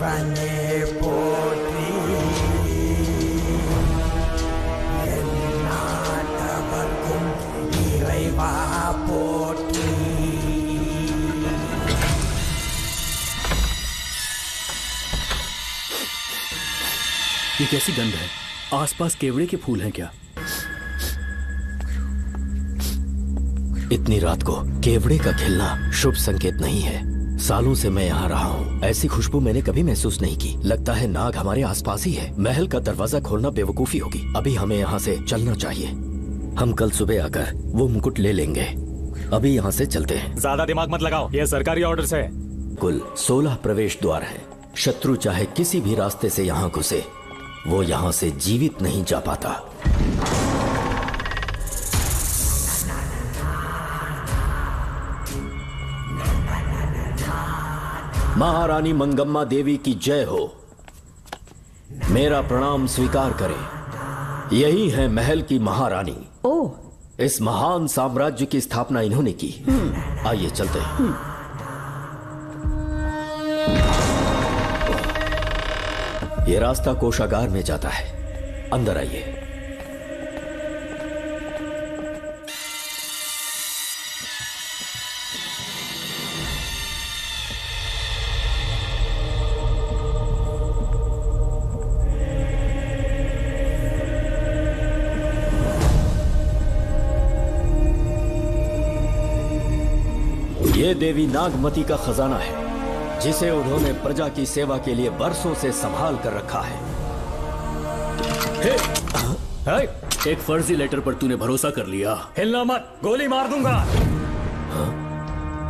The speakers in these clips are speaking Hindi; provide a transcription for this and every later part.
அரண்யே போற்றி எந்நாட்டவர்க்கும் இறைவா போற்றி. ये कैसी गंध है? आसपास केवड़े के फूल हैं क्या? इतनी रात को केवड़े का खिलना शुभ संकेत नहीं है। सालों से मैं यहाँ रहा हूँ, ऐसी खुशबू मैंने कभी महसूस नहीं की। लगता है नाग हमारे आसपास ही है। महल का दरवाजा खोलना बेवकूफी होगी। अभी हमें यहाँ से चलना चाहिए। हम कल सुबह आकर वो मुकुट ले लेंगे। अभी यहाँ से चलते हैं। ज्यादा दिमाग मत लगाओ, ये सरकारी ऑर्डर है। कुल 16 प्रवेश द्वार हैं। शत्रु चाहे किसी भी रास्ते से यहाँ घुसे, वो यहाँ से जीवित नहीं जा पाता। महारानी मंगम्मा देवी की जय हो। मेरा प्रणाम स्वीकार करें। यही है महल की महारानी। ओह, इस महान साम्राज्य की स्थापना इन्होंने की। आइए चलते हैं। ये रास्ता कोषागार में जाता है। अंदर आइए। ये देवी नागमती का खजाना है, जिसे उन्होंने प्रजा की सेवा के लिए बरसों से संभाल कर रखा है। एक फर्जी लेटर पर तूने भरोसा कर लिया। हिलना मत, गोली मार दूंगा।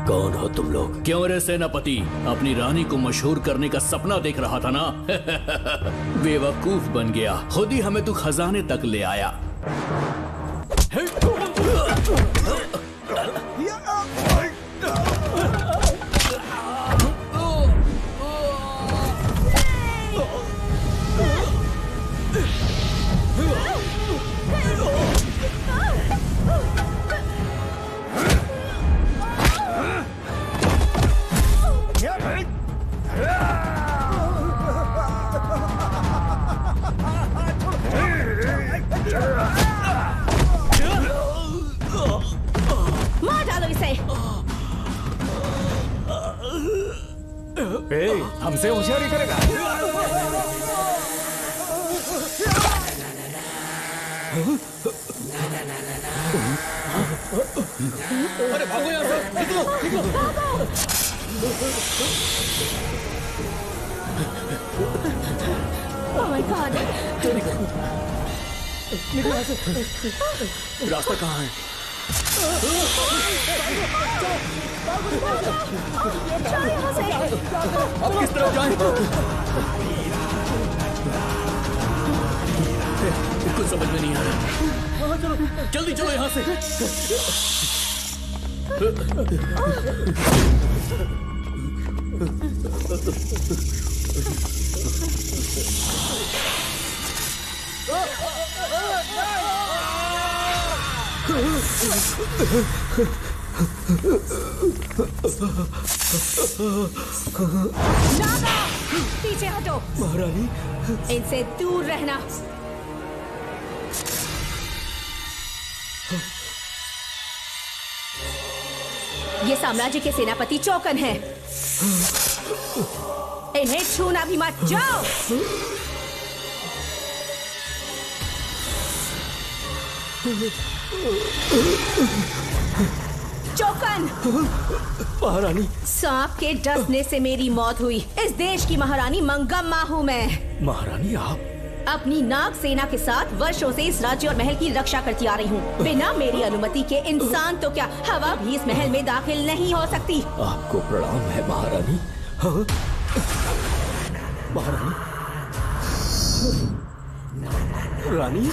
कौन हो तुम लोग? क्यों रे सेनापति, अपनी रानी को मशहूर करने का सपना देख रहा था ना? बेवकूफ बन गया। खुद ही हमें तू खजाने तक ले आया। मार डालो इसे। हमसे होशियारी करेगा। अरे भागो यहाँ से, निकलो, निकलो। Oh my God! निकलो यहाँ से। रास्ता कहाँ है? अब किस तरफ जाएं? कुछ समझ में नहीं आ रहा। जल्दी चलो यहाँ से। नागा, पीछे हटो। महारानी, इनसे दूर रहना। ये साम्राज्य के सेनापति चौकन हैं। इन्हें छूना भी मत। जाओ। चौकन। महारानी। सांप के डसने से मेरी मौत हुई। इस देश की महारानी मंगम्मा हूँ मैं। महारानी आप? अपनी नाग सेना के साथ वर्षों से इस राज्य और महल की रक्षा करती आ रही हूँ। बिना मेरी अनुमति के इंसान तो क्या, हवा भी इस महल में दाखिल नहीं हो सकती। आपको प्रणाम है महारानी। हाँ? महारानी, रानी,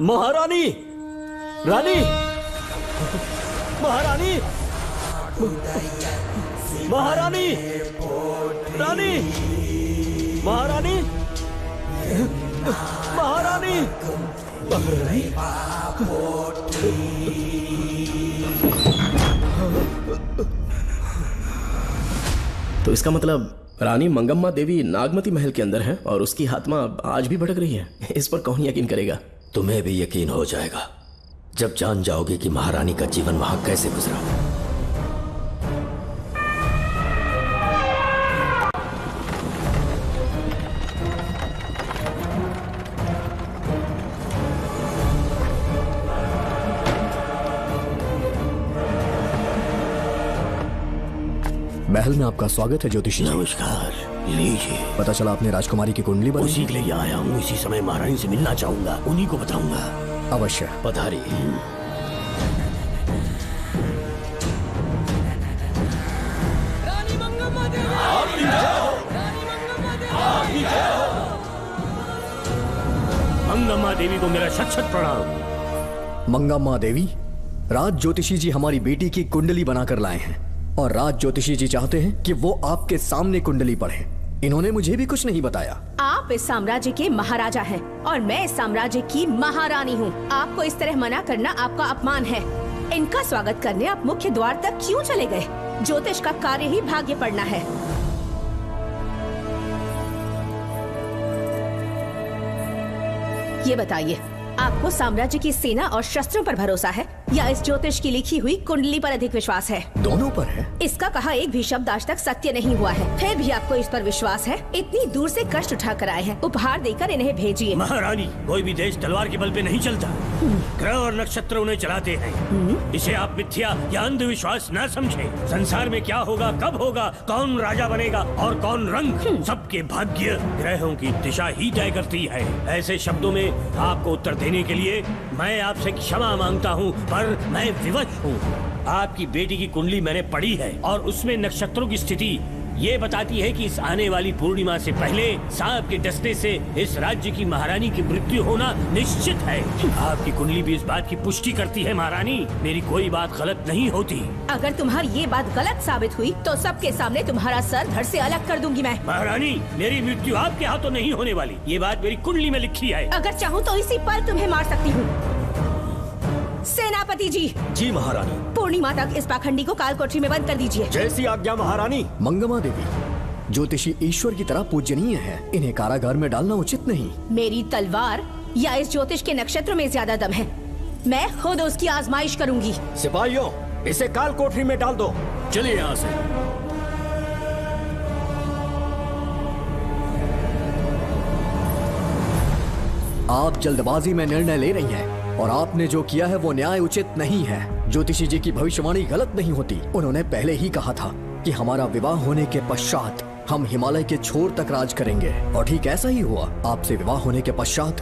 महारानी, रानी, महारानी, महारानी, रानी, महारानी, महारानी, तो इसका मतलब रानी मंगम्मा देवी नागमती महल के अंदर है और उसकी आत्मा आज भी भटक रही है। इस पर कौन यकीन करेगा? तुम्हें भी यकीन हो जाएगा जब जान जाओगे कि महारानी का जीवन वहां कैसे गुजरा। महल में आपका स्वागत है ज्योतिषी। नमस्कार, लीजिए। पता चला आपने राजकुमारी की कुंडली बनाई। उसी के लिए आया हूँ। इसी समय महारानी से मिलना चाहूंगा, उन्हीं को बताऊंगा। अवश्य पधारिए। मंगम्मा देवी को मेरा शत शत प्रणाम। मंगम्मा देवी, राज ज्योतिषी जी हमारी बेटी की कुंडली बनाकर लाए हैं और राज ज्योतिषी जी चाहते हैं कि वो आपके सामने कुंडली पढ़ें। इन्होंने मुझे भी कुछ नहीं बताया। आप इस साम्राज्य के महाराजा हैं और मैं इस साम्राज्य की महारानी हूँ। आपको इस तरह मना करना आपका अपमान है। इनका स्वागत करने आप मुख्य द्वार तक क्यों चले गए? ज्योतिष का कार्य ही भाग्य पढ़ना है। ये बताइए, आपको साम्राज्य की सेना और शस्त्रों पर भरोसा है या इस ज्योतिष की लिखी हुई कुंडली पर अधिक विश्वास है? दोनों पर है। इसका कहा एक भी शब्द आज तक सत्य नहीं हुआ है, फिर भी आपको इस पर विश्वास है? इतनी दूर से कष्ट उठा कर आए हैं, उपहार देकर इन्हें भेजिए। महारानी, कोई भी देश तलवार के बल पे नहीं चलता, ग्रह और नक्षत्र उन्हें चलाते हैं। इसे आप मिथ्या या अंधविश्वास न समझें। संसार में क्या होगा, कब होगा, कौन राजा बनेगा और कौन रंग, सबके भाग्य ग्रहों की दिशा ही तय करती है। ऐसे शब्दों में आपको उत्तर देने के लिए मैं आपसे क्षमा मांगता हूँ, पर मैं विवश हूँ। आपकी बेटी की कुंडली मैंने पढ़ी है और उसमें नक्षत्रों की स्थिति ये बताती है कि इस आने वाली पूर्णिमा से पहले सांप के डसने से इस राज्य की महारानी की मृत्यु होना निश्चित है। आपकी कुंडली भी इस बात की पुष्टि करती है। महारानी, मेरी कोई बात गलत नहीं होती। अगर तुम्हारी ये बात गलत साबित हुई तो सबके सामने तुम्हारा सर धड़ से अलग कर दूंगी मैं। महारानी, मेरी मृत्यु आपके हाथों नहीं होने वाली, ये बात मेरी कुंडली में लिखी है। अगर चाहूँ तो इसी पल तुम्हें मार सकती हूँ। सेनापति जी। जी महारानी। पूर्णिमा तक इस पाखंडी को काल कोठरी में बंद कर दीजिए। जैसी आज्ञा महारानी। मंगम्मा देवी, ज्योतिषी ईश्वर की तरह पूजनीय है, इन्हें कारागार में डालना उचित नहीं। मेरी तलवार या इस ज्योतिष के नक्षत्रों में ज्यादा दम है, मैं खुद उसकी आजमाइश करूंगी। सिपाहियों, इसे काल कोठरी में डाल दो। चलिए यहाँ से। आप जल्दबाजी में निर्णय ले रही हैं और आपने जो किया है वो न्याय उचित नहीं है। ज्योतिषी जी की भविष्यवाणी गलत नहीं होती। उन्होंने पहले ही कहा था कि हमारा विवाह होने के पश्चात हम हिमालय के छोर तक राज करेंगे और ठीक ऐसा ही हुआ। आपसे विवाह होने के पश्चात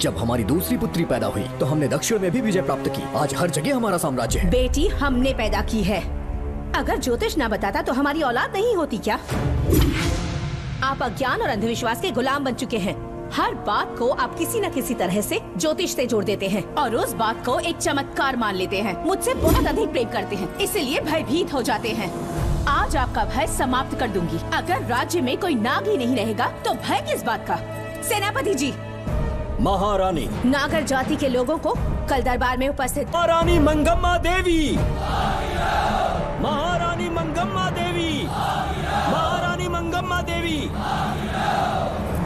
जब हमारी दूसरी पुत्री पैदा हुई तो हमने दक्षिण में भी विजय प्राप्त की। आज हर जगह हमारा साम्राज्य है। बेटी हमने पैदा की है। अगर ज्योतिष ना बताता तो हमारी औलाद नहीं होती क्या? आप अज्ञान और अंधविश्वास के गुलाम बन चुके हैं। हर बात को आप किसी न किसी तरह से ज्योतिष से जोड़ देते हैं और उस बात को एक चमत्कार मान लेते हैं। मुझसे बहुत अधिक प्रेम करते हैं, इसीलिए भयभीत हो जाते हैं। आज आपका भय समाप्त कर दूंगी। अगर राज्य में कोई नाग ही नहीं रहेगा तो भय किस बात का? सेनापति जी। महारानी। नागर जाति के लोगों को कल दरबार में उपस्थित। महारानी मंगम्मा देवी। महारानी मंगम्मा देवी। महारानी मंगम्मा देवी।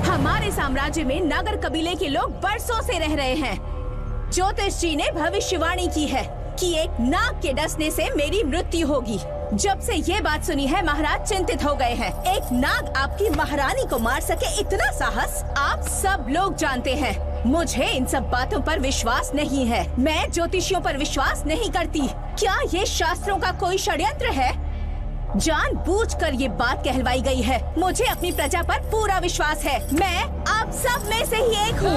हमारे साम्राज्य में नागर कबीले के लोग बरसों से रह रहे हैं। ज्योतिष जी ने भविष्यवाणी की है कि एक नाग के डसने से मेरी मृत्यु होगी। जब से ये बात सुनी है महाराज चिंतित हो गए हैं। एक नाग आपकी महारानी को मार सके इतना साहस आप सब लोग जानते हैं। मुझे इन सब बातों पर विश्वास नहीं है। मैं ज्योतिषियों पर विश्वास नहीं करती। क्या ये शास्त्रों का कोई षड्यंत्र है? जानबूझकर ये बात कहलवाई गई है। मुझे अपनी प्रजा पर पूरा विश्वास है। मैं आप सब में से ही एक हूँ।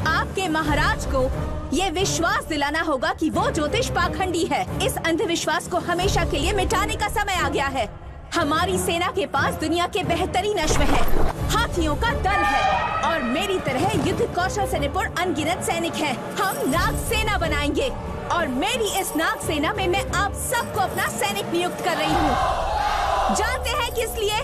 आपके महाराज को ये विश्वास दिलाना होगा कि वो ज्योतिष पाखंडी है। इस अंधविश्वास को हमेशा के लिए मिटाने का समय आ गया है। हमारी सेना के पास दुनिया के बेहतरीन अश्व है, हाथियों का दल है और मेरी तरह युद्ध कौशल से निपुण अनगिनत सैनिक हैं। हम नाग सेना बनाएंगे और मेरी इस नाग सेना में मैं आप सबको अपना सैनिक नियुक्त कर रही हूँ। जानते हैं किस लिए?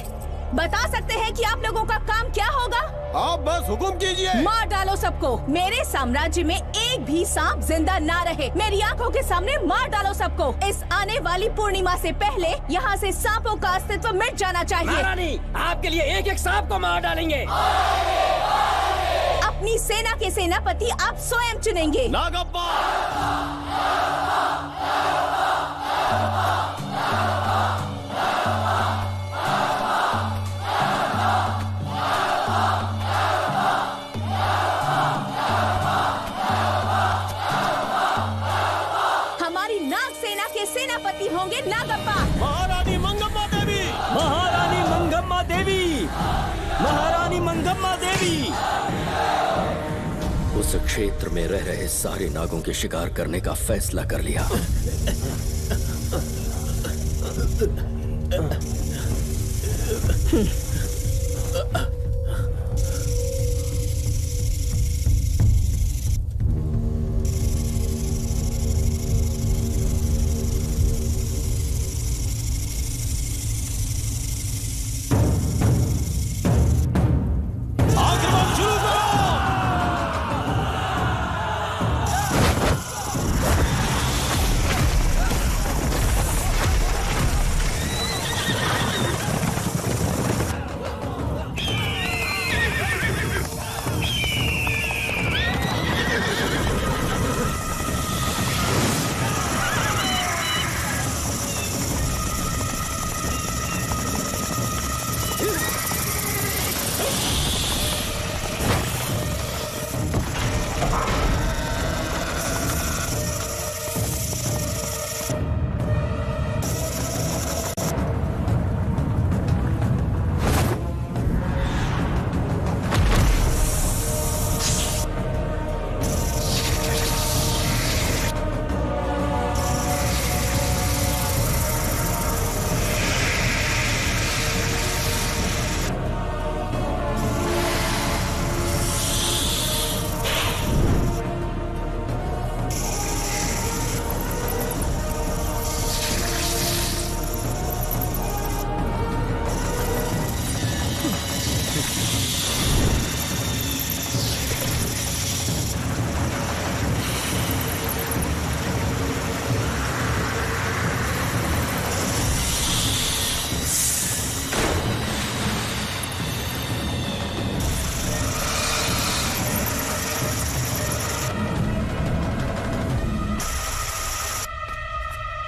बता सकते हैं कि आप लोगों का काम क्या होगा? आप बस हुक्म कीजिए। मार डालो सबको। मेरे साम्राज्य में एक भी सांप जिंदा ना रहे। मेरी आंखों के सामने मार डालो सबको। इस आने वाली पूर्णिमा से पहले यहाँ से सांपों का अस्तित्व मिट जाना चाहिए। महारानी, आपके लिए एक एक सांप को मार डालेंगे। अपनी सेना के सेनापति आप स्वयं चुनेंगे। नागप्पा। हमारी नाग सेना के सेनापति होंगे नागप्पा। महारानी मंगम्मा देवी। महारानी मंगम्मा देवी, महारानी मंगम्मा देवी। उस क्षेत्र में रह रहे सारे नागों के शिकार करने का फैसला कर लिया। आक्रमण शुरू करो।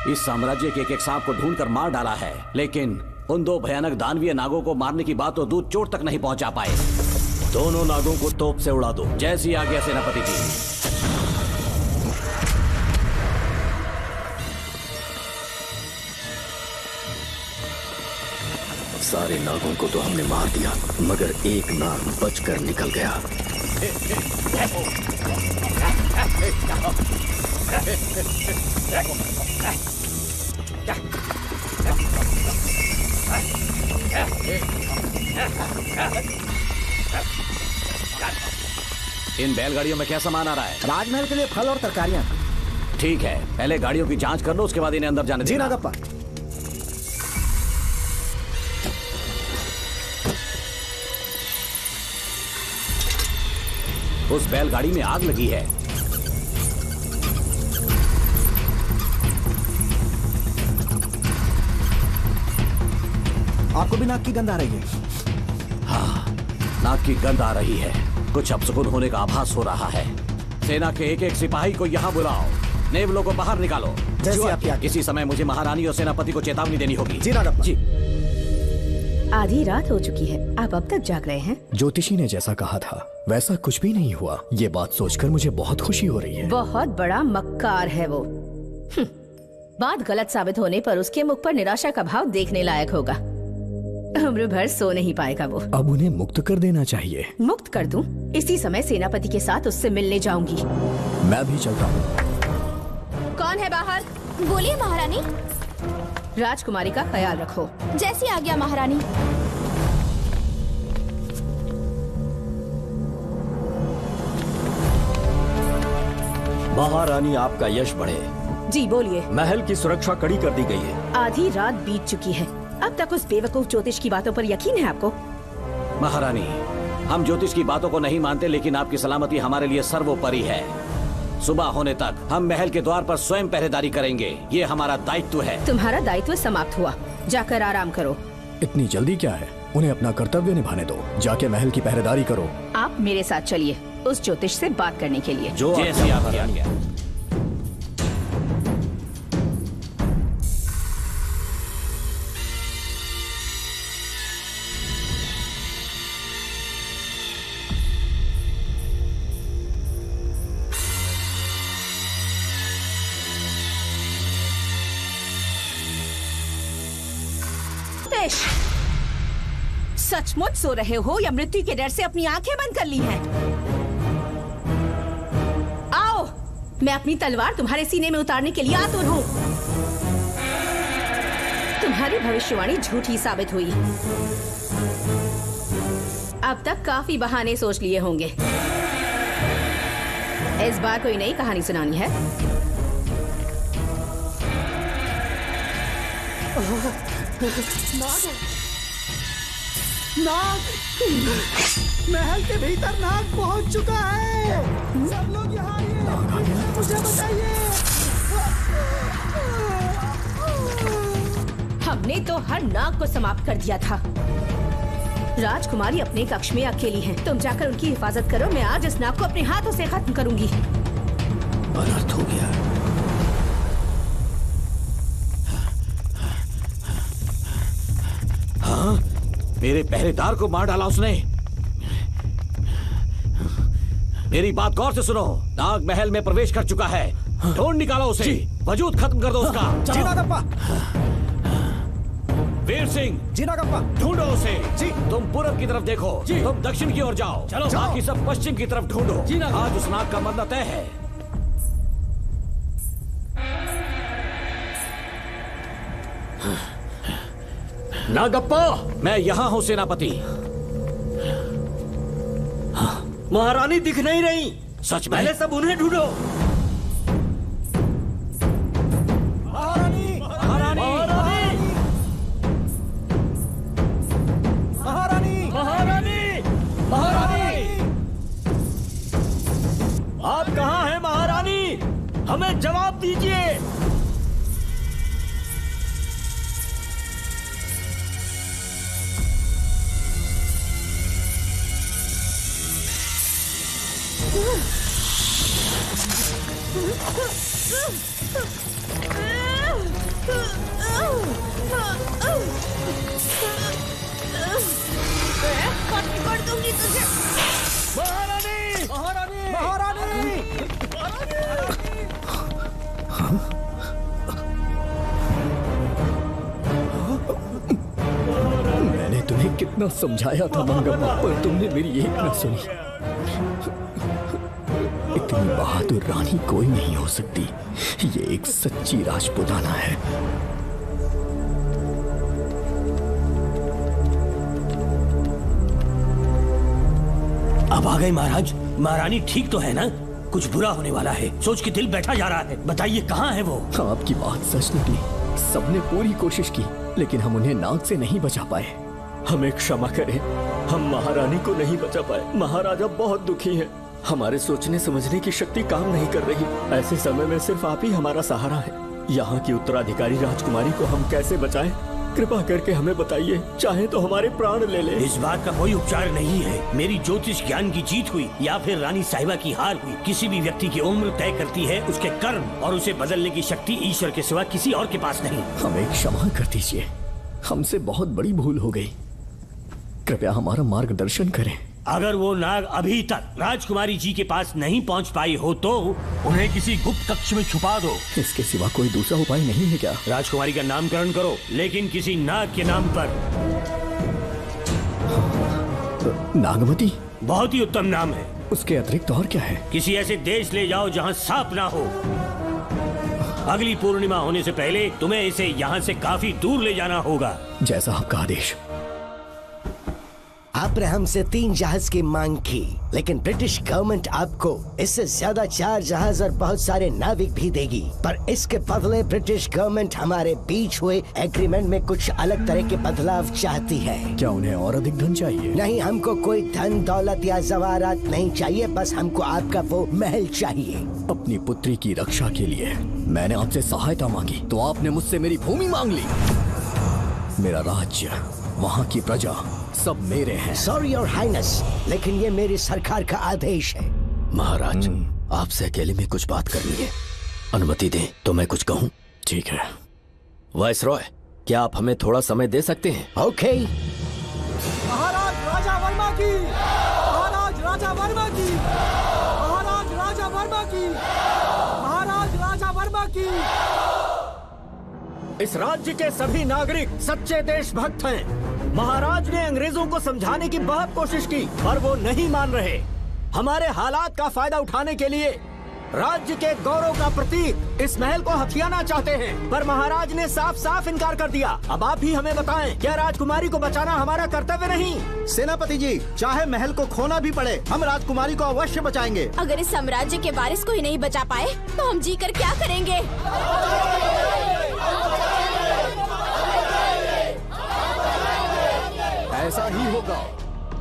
इस साम्राज्य के एक सांप को ढूंढकर मार डाला है, लेकिन उन दो भयानक दानवीय नागों को मारने की बात तो दूध चोट तक नहीं पहुंचा पाए। दोनों नागों को तोप से उड़ा दो। जैसी आज्ञा सेनापति जी। सारे नागों को तो हमने मार दिया, मगर एक नाग बचकर निकल गया। इन बैलगाड़ियों में क्या सामान आ रहा है? राजमहल के लिए फल और तरकारियां। ठीक है, पहले गाड़ियों की जांच कर लो, उसके बाद इन्हें अंदर जाने जी देना। नागप्पा। उस बैलगाड़ी में आग लगी है। आपको भी नाक की गंध आ रही है? हाँ, नाक की गंध आ रही है। कुछ अपशकुन होने का आभास हो रहा है। सेना के एक एक सिपाही को यहाँ बुलाओ, नेवलों को बाहर निकालो। जैसी आपकी आज्ञा। इसी समय मुझे महारानी और सेनापति को चेतावनी देनी होगी। जी नागप्पा। जी। आधी रात हो चुकी है, आप अब तक जाग रहे हैं? ज्योतिषी ने जैसा कहा था वैसा कुछ भी नहीं हुआ। ये बात सोचकर मुझे बहुत खुशी हो रही है। बहुत बड़ा मक्कार है वो। बात गलत साबित होने पर उसके मुख पर निराशा का भाव देखने लायक होगा। उम्र भर सो नहीं पाएगा वो। अब उन्हें मुक्त कर देना चाहिए। मुक्त कर दूं? इसी समय सेनापति के साथ उससे मिलने जाऊंगी। मैं भी चलता हूँ। कौन है बाहर? बोलिए महारानी। राजकुमारी का ख्याल रखो। जैसी आज्ञा महारानी। महारानी, आपका यश बढ़े। जी बोलिए। महल की सुरक्षा कड़ी कर दी गई है। आधी रात बीत चुकी है, अब तक उस बेवकूफ ज्योतिष की बातों पर यकीन है आपको? महारानी, हम ज्योतिष की बातों को नहीं मानते, लेकिन आपकी सलामती हमारे लिए सर्वोपरि है। सुबह होने तक हम महल के द्वार पर स्वयं पहरेदारी करेंगे, ये हमारा दायित्व है। तुम्हारा दायित्व समाप्त हुआ, जाकर आराम करो। इतनी जल्दी क्या है? उन्हें अपना कर्तव्य निभाने दो। जाके महल की पहरेदारी करो। आप मेरे साथ चलिए उस ज्योतिष से बात करने के लिए। जो जैसे आपकी आज्ञा। सचमुच सो रहे हो या मृत्यु के डर से अपनी आंखें बंद कर ली हैं? आओ, मैं अपनी तलवार तुम्हारे सीने में उतारने के लिए आतुर हूँ। तुम्हारी भविष्यवाणी झूठी साबित हुई। अब तक काफी बहाने सोच लिए होंगे। इस बार कोई नई कहानी सुनानी है? नाग, महल के भीतर नाग पहुंच चुका है। सब लोग यहाँ आइए, मुझे बचाइए। हमने तो हर नाग को समाप्त कर दिया था। राजकुमारी अपने कक्ष में अकेली है। तुम जाकर उनकी हिफाजत करो। मैं आज इस नाग को अपने हाथों से खत्म करूंगी। अनर्थ हो गया। हाँ, मेरे पहरेदार को मार डाला उसने। मेरी बात गौर से सुनो। नाग महल में प्रवेश कर चुका है। ढूंढ निकालो उसे। वजूद खत्म कर दो उसका। जी नागप्पा। वीर सिंह, जी नागप्पा। ढूंढो उसे। जी। तुम पूरब की तरफ देखो। जी। तुम दक्षिण की ओर जाओ। चलो। बाकी सब पश्चिम की तरफ ढूंढो। जी नागप्पा। आज उस नाग का मरना तय है। नागप्पा, मैं यहाँ हूँ सेनापति। महारानी दिख नहीं रही। सच में? पहले सब उन्हें ढूंढो। महारानी, महारानी, महारानी, महारानी, महारानी, आप कहाँ हैं महारानी? हमें जवाब दीजिए। कर दूंगी तुझे। महारानी, महारानी, महारानी। मैंने तुम्हें कितना समझाया था मंगम्मा, पर तुमने मेरी एक न सुनी। इतनी बहादुर रानी कोई नहीं हो सकती। ये एक सच्ची राजपुताना है। अब आ गए महाराज। महारानी ठीक तो है ना? कुछ बुरा होने वाला है, सोच के दिल बैठा जा रहा है। बताइए कहाँ है वो? आपकी बात सच निकली। सबने पूरी कोशिश की, लेकिन हम उन्हें नाग से नहीं बचा पाए। हमें क्षमा करें, हम महारानी को नहीं बचा पाए। महाराजा बहुत दुखी है। हमारे सोचने समझने की शक्ति काम नहीं कर रही। ऐसे समय में सिर्फ आप ही हमारा सहारा है। यहाँ की उत्तराधिकारी राजकुमारी को हम कैसे बचाएं? कृपा करके हमें बताइए, चाहे तो हमारे प्राण ले ले। इस बात का कोई उपचार नहीं है। मेरी ज्योतिष ज्ञान की जीत हुई या फिर रानी साहिबा की हार हुई। किसी भी व्यक्ति की उम्र तय करती है उसके कर्म, और उसे बदलने की शक्ति ईश्वर के सिवा किसी और के पास नहीं। हमें क्षमा कर दीजिए, हमसे बहुत बड़ी भूल हो गई। कृपया हमारा मार्गदर्शन करें। अगर वो नाग अभी तक राजकुमारी जी के पास नहीं पहुंच पाई हो तो उन्हें किसी गुप्त कक्ष में छुपा दो। इसके सिवा कोई दूसरा उपाय नहीं है क्या? राजकुमारी का नामकरण करो, लेकिन किसी नाग के नाम पर। नागमती? बहुत ही उत्तम नाम है। उसके अतिरिक्त और क्या है? किसी ऐसे देश ले जाओ जहाँ सांप ना हो। अगली पूर्णिमा होने से पहले तुम्हें इसे यहाँ से काफी दूर ले जाना होगा। जैसा आपका आदेश। आपने हमसे 3 जहाज की मांग की, लेकिन ब्रिटिश गवर्नमेंट आपको इससे ज्यादा 4 जहाज और बहुत सारे नाविक भी देगी। पर इसके बदले ब्रिटिश गवर्नमेंट हमारे बीच हुए एग्रीमेंट में कुछ अलग तरह के बदलाव चाहती है। क्या उन्हें और अधिक धन चाहिए? नहीं, हमको कोई धन दौलत या जवाहरात नहीं चाहिए, बस हमको आपका वो महल चाहिए। अपनी पुत्री की रक्षा के लिए मैंने आपसे सहायता मांगी तो आपने मुझसे मेरी भूमि मांग ली। मेरा राज्य, वहाँ की प्रजा सब मेरे हैं। सॉरी योर हाइनेस, लेकिन ये मेरी सरकार का आदेश है। महाराज, आपसे अकेले में कुछ बात करनी है, अनुमति दें तो मैं कुछ कहूँ? ठीक है। वाइसरॉय, क्या आप हमें थोड़ा समय दे सकते हैं? ओके। महाराज राजा वर्मा की, महाराज राजा वर्मा की, महाराज राजा वर्मा की, महाराज राजा वर्मा की। इस राज्य के सभी नागरिक सच्चे देशभक्त हैं। महाराज ने अंग्रेजों को समझाने की बहुत कोशिश की, पर वो नहीं मान रहे। हमारे हालात का फायदा उठाने के लिए राज्य के गौरव का प्रतीक इस महल को हथियाना चाहते हैं, पर महाराज ने साफ साफ इनकार कर दिया। अब आप ही हमें बताएं, क्या राजकुमारी को बचाना हमारा कर्तव्य नहीं? सेनापति जी, चाहे महल को खोना भी पड़े, हम राजकुमारी को अवश्य बचाएंगे। अगर इस साम्राज्य के वारिस को ही नहीं बचा पाए तो हम जीकर क्या करेंगे? ऐसा ही होगा।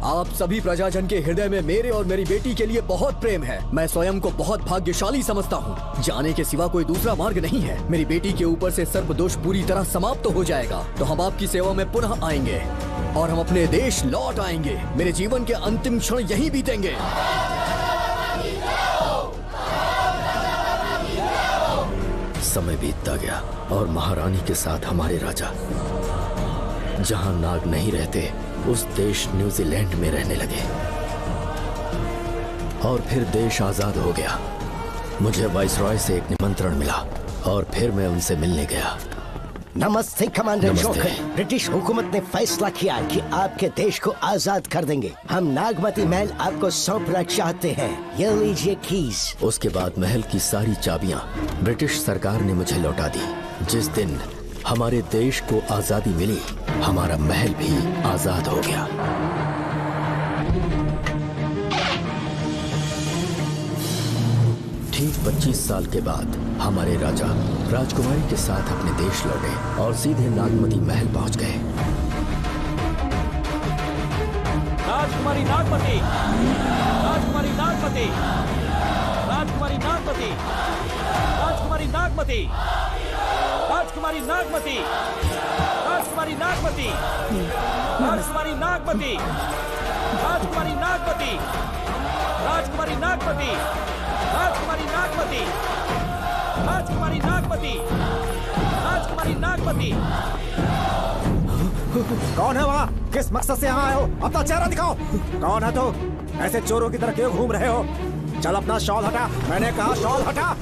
आप सभी प्रजाजन के हृदय में मेरे और मेरी बेटी के लिए बहुत प्रेम है। मैं स्वयं को बहुत भाग्यशाली समझता हूँ। जाने के सिवा कोई दूसरा मार्ग नहीं है। मेरी बेटी के ऊपर से सर्पदोष पूरी तरह समाप्त हो जाएगा तो हम आपकी सेवा में पुनः आएंगे और हम अपने देश लौट आएंगे। मेरे जीवन के अंतिम क्षण यहीं बीतेंगे। समय बीतता गया और महारानी के साथ हमारे राजा जहां नाग नहीं रहते उस देश न्यूजीलैंड में रहने लगे और फिर देश आजाद हो गया। मुझे वाइसरॉय से एक निमंत्रण मिला और फिर मैं उनसे मिलने गया। नमस्ते कमांडर नमस्ते। जोकर। ब्रिटिश हुकूमत ने फैसला किया कि आपके देश को आजाद कर देंगे। हम नागमती महल आपको सौंपना चाहते हैं। ये लीजिए कीज। उसके बाद महल की सारी चाबियां ब्रिटिश सरकार ने मुझे लौटा दी। जिस दिन हमारे देश को आजादी मिली, हमारा महल भी आजाद हो गया। ठीक 25 साल के बाद हमारे राजा राजकुमारी के साथ अपने देश लौटे और सीधे नागमती महल पहुंच गए। राजकुमारी नागमती, राजकुमारी नागमती, राजकुमारी नागमती, राजकुमारी नागमती, राजकुमारी नागमती, राजकुमारी नागमती, राजकुमारी नागमती, राजकुमारी नागमती, राजकुमारी नागमती, राजकुमारी नागमती, राजकुमारी नागमती, राजकुमारी नागमती। कौन है वहाँ? किस मकसद से यहाँ आए हो? अपना चेहरा दिखाओ। कौन है तो? ऐसे चोरों की तरह क्यों घूम रहे हो? चल अपना शॉल हटा। मैंने कहा शॉल हटा।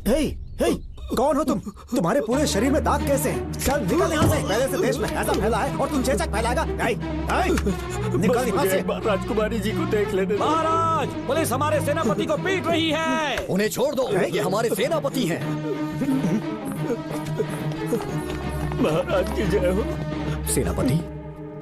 हे, हे, कौन हो तुम? तुम्हारे पूरे शरीर में दाग कैसे हैं? चल निकल यहाँ से। पहले से देश में ऐसा फैला है और तुम चेचक फैलाएगा। निकल यहाँ से। राजकुमारी जी को देख लेने। महाराज, पुलिस हमारे सेनापति को पीट रही है। उन्हें छोड़ दो, ये हमारे सेनापति हैं। महाराज की जय हो। सेनापति,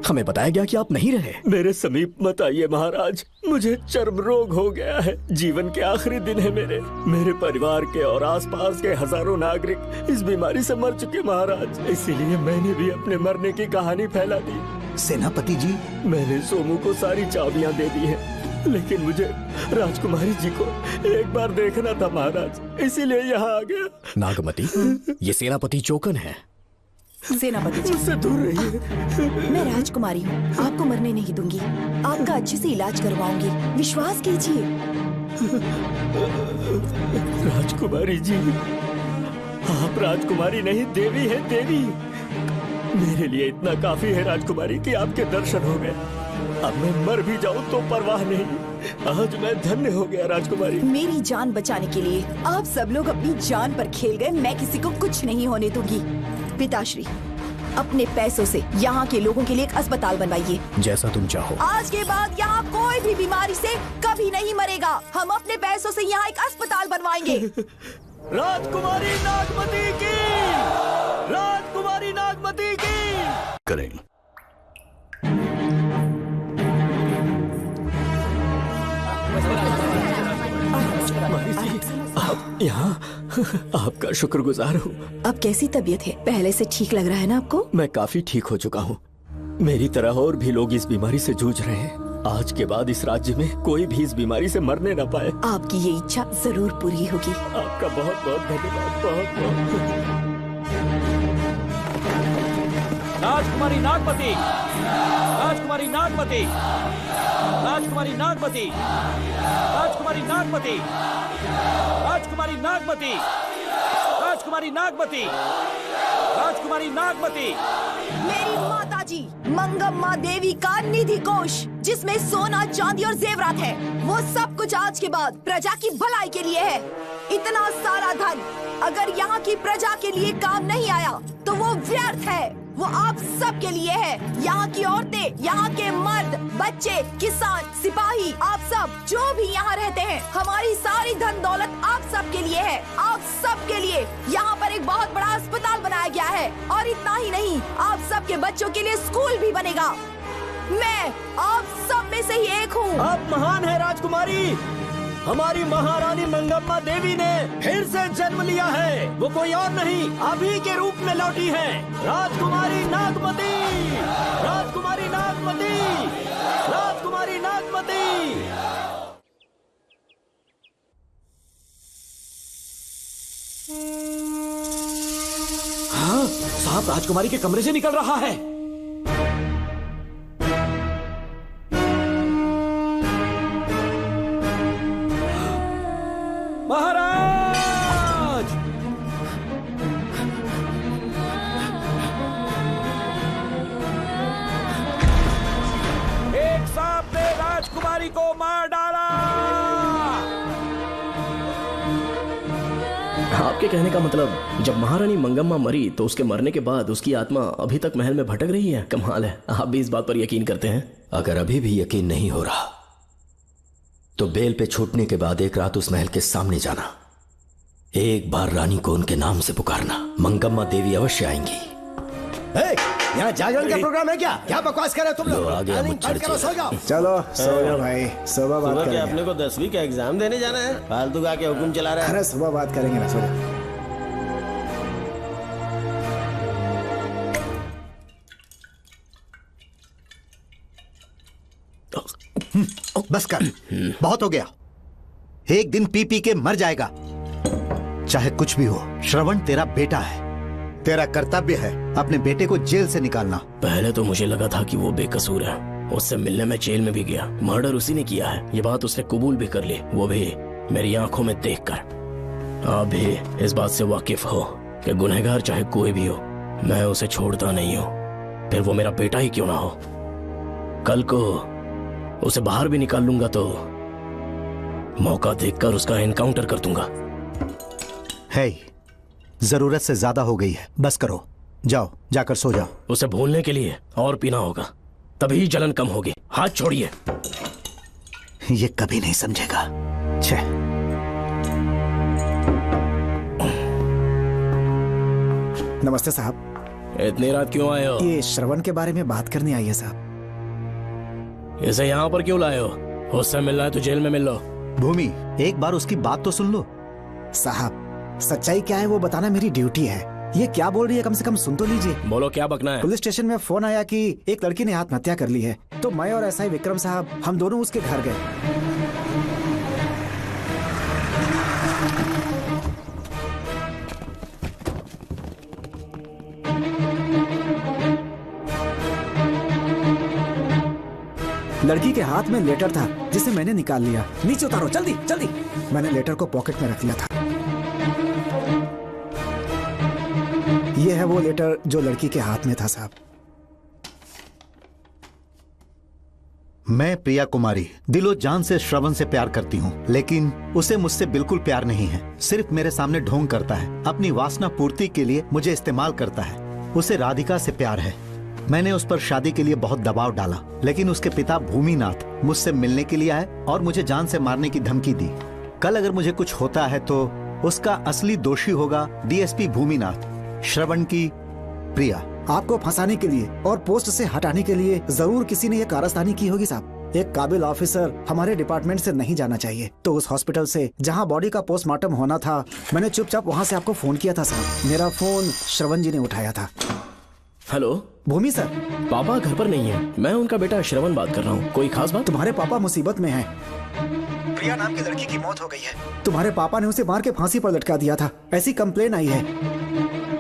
हमें बताया गया कि आप नहीं रहे। मेरे समीप मत आइए महाराज, मुझे चर्म रोग हो गया है। जीवन के आखिरी दिन है मेरे परिवार के और आसपास के हजारों नागरिक इस बीमारी से मर चुके महाराज। इसीलिए मैंने भी अपने मरने की कहानी फैला दी। सेनापति जी, मैंने सोमू को सारी चाबियां दे दी हैं, लेकिन मुझे राजकुमारी जी को एक बार देखना था महाराज, इसीलिए यहाँ आ गया। नागमती, ये सेनापति चोकन है। सेनापति जी, उससे दूर रहिए। मैं राजकुमारी हूँ, आपको मरने नहीं दूंगी। आपका अच्छे से इलाज करवाऊंगी, विश्वास कीजिए। राजकुमारी जी, आप राजकुमारी नहीं देवी है, देवी। मेरे लिए इतना काफी है राजकुमारी कि आपके दर्शन हो गए। अब मैं मर भी जाऊं तो परवाह नहीं। आज मैं धन्य हो गया राजकुमारी। मेरी जान बचाने के लिए आप सब लोग अपनी जान पर खेल गए। मैं किसी को कुछ नहीं होने दूंगी। पिताश्री, अपने पैसों से यहाँ के लोगों के लिए एक अस्पताल बनवाइए। जैसा तुम चाहो। आज के बाद यहाँ कोई भी बीमारी से कभी नहीं मरेगा। हम अपने पैसों से यहाँ एक अस्पताल बनवाएंगे। राजकुमारी नागमती की, राजकुमारी नागमती की। करें। यहाँ आपका शुक्रगुजार हूँ। अब कैसी तबीयत है? पहले से ठीक लग रहा है ना आपको? मैं काफी ठीक हो चुका हूँ। मेरी तरह और भी लोग इस बीमारी से जूझ रहे हैं। आज के बाद इस राज्य में कोई भी इस बीमारी से मरने न पाए। आपकी ये इच्छा जरूर पूरी होगी। आपका बहुत बहुत धन्यवाद, बहुत बहुत। राजकुमारी नागमती, राजकुमारी नागमती, राजकुमारी नागमती, राजकुमारी नागमती, राजकुमारी नागमती, राजकुमारी नागमती, राजकुमारी नागमती। मेरी माताजी मंगम्मा देवी का निधि कोष, जिसमें सोना, चांदी और जेवरात है, वो सब कुछ आज के बाद प्रजा की भलाई के लिए है। इतना सारा धन अगर यहाँ की प्रजा के लिए काम नहीं आया तो वो व्यर्थ है। वो आप सब के लिए है। यहाँ की औरतें, यहाँ के मर्द, बच्चे, किसान, सिपाही, आप सब जो भी यहाँ रहते हैं, हमारी सारी धन दौलत आप सब के लिए है। आप सब के लिए यहाँ पर एक बहुत बड़ा अस्पताल बनाया गया है, और इतना ही नहीं, आप सब के बच्चों के लिए स्कूल भी बनेगा। मैं आप सब में से ही एक हूँ। आप महान है राजकुमारी। हमारी महारानी मंगम्मा देवी ने फिर से जन्म लिया है। वो कोई और नहीं, अभी के रूप में लौटी है। राजकुमारी नागमती, राजकुमारी नागमती, राजकुमारी नागमती। हाँ, साहब राजकुमारी के कमरे से निकल रहा है। महाराज, एक सांप ने राजकुमारी को मार डाला। आपके कहने का मतलब जब महारानी मंगम्मा मरी तो उसके मरने के बाद उसकी आत्मा अभी तक महल में भटक रही है? कमाल है, आप भी इस बात पर यकीन करते हैं? अगर अभी भी यकीन नहीं हो रहा तो बेल पे छूटने के बाद एक रात उस महल के सामने जाना, एक बार रानी को उनके नाम से पुकारना। मंगम्मा देवी अवश्य आएंगी। यहाँ जागरण का प्रोग्राम है क्या? क्या बकवास कर रहे हो तुम लोग? आ गया मुझ करो, सो जाओ। चलो सो जाओ भाई, सुबह बात सुबह के करेंगे। अपने को 10वीं का एग्जाम देने जाना है, फालतू का के हुक्म चला रहा है। अरे सुबह बात करेंगे ना, सो जाओ। बस कर, बहुत हो गया। एक दिन पी पी के मर जाएगा। चाहे कुछ भी हो, श्रवण तेरा बेटा है। तेरा कर्तव्य है अपने बेटे को जेल से निकालना। पहले तो मुझे लगा था कि वो बेकसूर है, उससे मिलने में जेल में भी गया, मर्डर उसी ने किया है, ये बात उसने कबूल भी कर ली, वो भी मेरी आंखों में देखकर। आप भी इस बात से वाकिफ हो कि गुनहगार चाहे कोई भी हो, मैं उसे छोड़ता नहीं हूँ, फिर वो मेरा बेटा ही क्यों ना हो। कल को उसे बाहर भी निकाल लूंगा तो मौका देखकर उसका एनकाउंटर कर दूंगा। है, जरूरत से ज्यादा हो गई है, बस करो, जाओ जाकर सो जाओ। उसे भूलने के लिए और पीना होगा, तभी जलन कम होगी। हाथ छोड़िए। ये कभी नहीं समझेगा। छे। नमस्ते साहब। इतनी रात क्यों आए हो? ये श्रवण के बारे में बात करने आई है साहब। इसे यहाँ पर क्यों लाए हो? उससे मिलना है तो जेल में मिल लो। भूमि, एक बार उसकी बात तो सुन लो। साहब, सच्चाई क्या है वो बताना मेरी ड्यूटी है। ये क्या बोल रही है, कम से कम सुन तो लीजिए। बोलो, क्या बकना है? पुलिस स्टेशन में फोन आया कि एक लड़की ने आत्महत्या कर ली है, तो मैं और एसआई विक्रम साहब हम दोनों उसके घर गए। लड़की के हाथ में लेटर था जिसे मैंने निकाल लिया। नीचे उतारो, जल्दी जल्दी। मैंने लेटर को पॉकेट में रख लिया था। ये है वो लेटर जो लड़की के हाथ में था साहब। मैं प्रिया कुमारी दिलो जान से श्रवण से प्यार करती हूँ, लेकिन उसे मुझसे बिल्कुल प्यार नहीं है। सिर्फ मेरे सामने ढोंग करता है, अपनी वासना पूर्ति के लिए मुझे इस्तेमाल करता है। उसे राधिका से प्यार है। मैंने उस पर शादी के लिए बहुत दबाव डाला, लेकिन उसके पिता भूमिनाथ मुझसे मिलने के लिए आए और मुझे जान से मारने की धमकी दी। कल अगर मुझे कुछ होता है तो उसका असली दोषी होगा डीएसपी भूमिनाथ। श्रवण की प्रिया। आपको फंसाने के लिए और पोस्ट से हटाने के लिए जरूर किसी ने ये कारस्तानी की होगी साहब। एक काबिल ऑफिसर हमारे डिपार्टमेंट से नहीं जाना चाहिए। तो उस हॉस्पिटल से जहाँ बॉडी का पोस्टमार्टम होना था, मैंने चुपचाप वहाँ से आपको फोन किया था साहब। मेरा फोन श्रवण जी ने उठाया था। हेलो भूमि सर। पापा घर पर नहीं है, मैं उनका बेटा श्रवण बात कर रहा हूँ। कोई खास बात? तुम्हारे पापा मुसीबत में हैं। प्रिया नाम की लड़की की मौत हो गई है। तुम्हारे पापा ने उसे मार के फांसी पर लटका दिया था, ऐसी कंप्लेन आई है।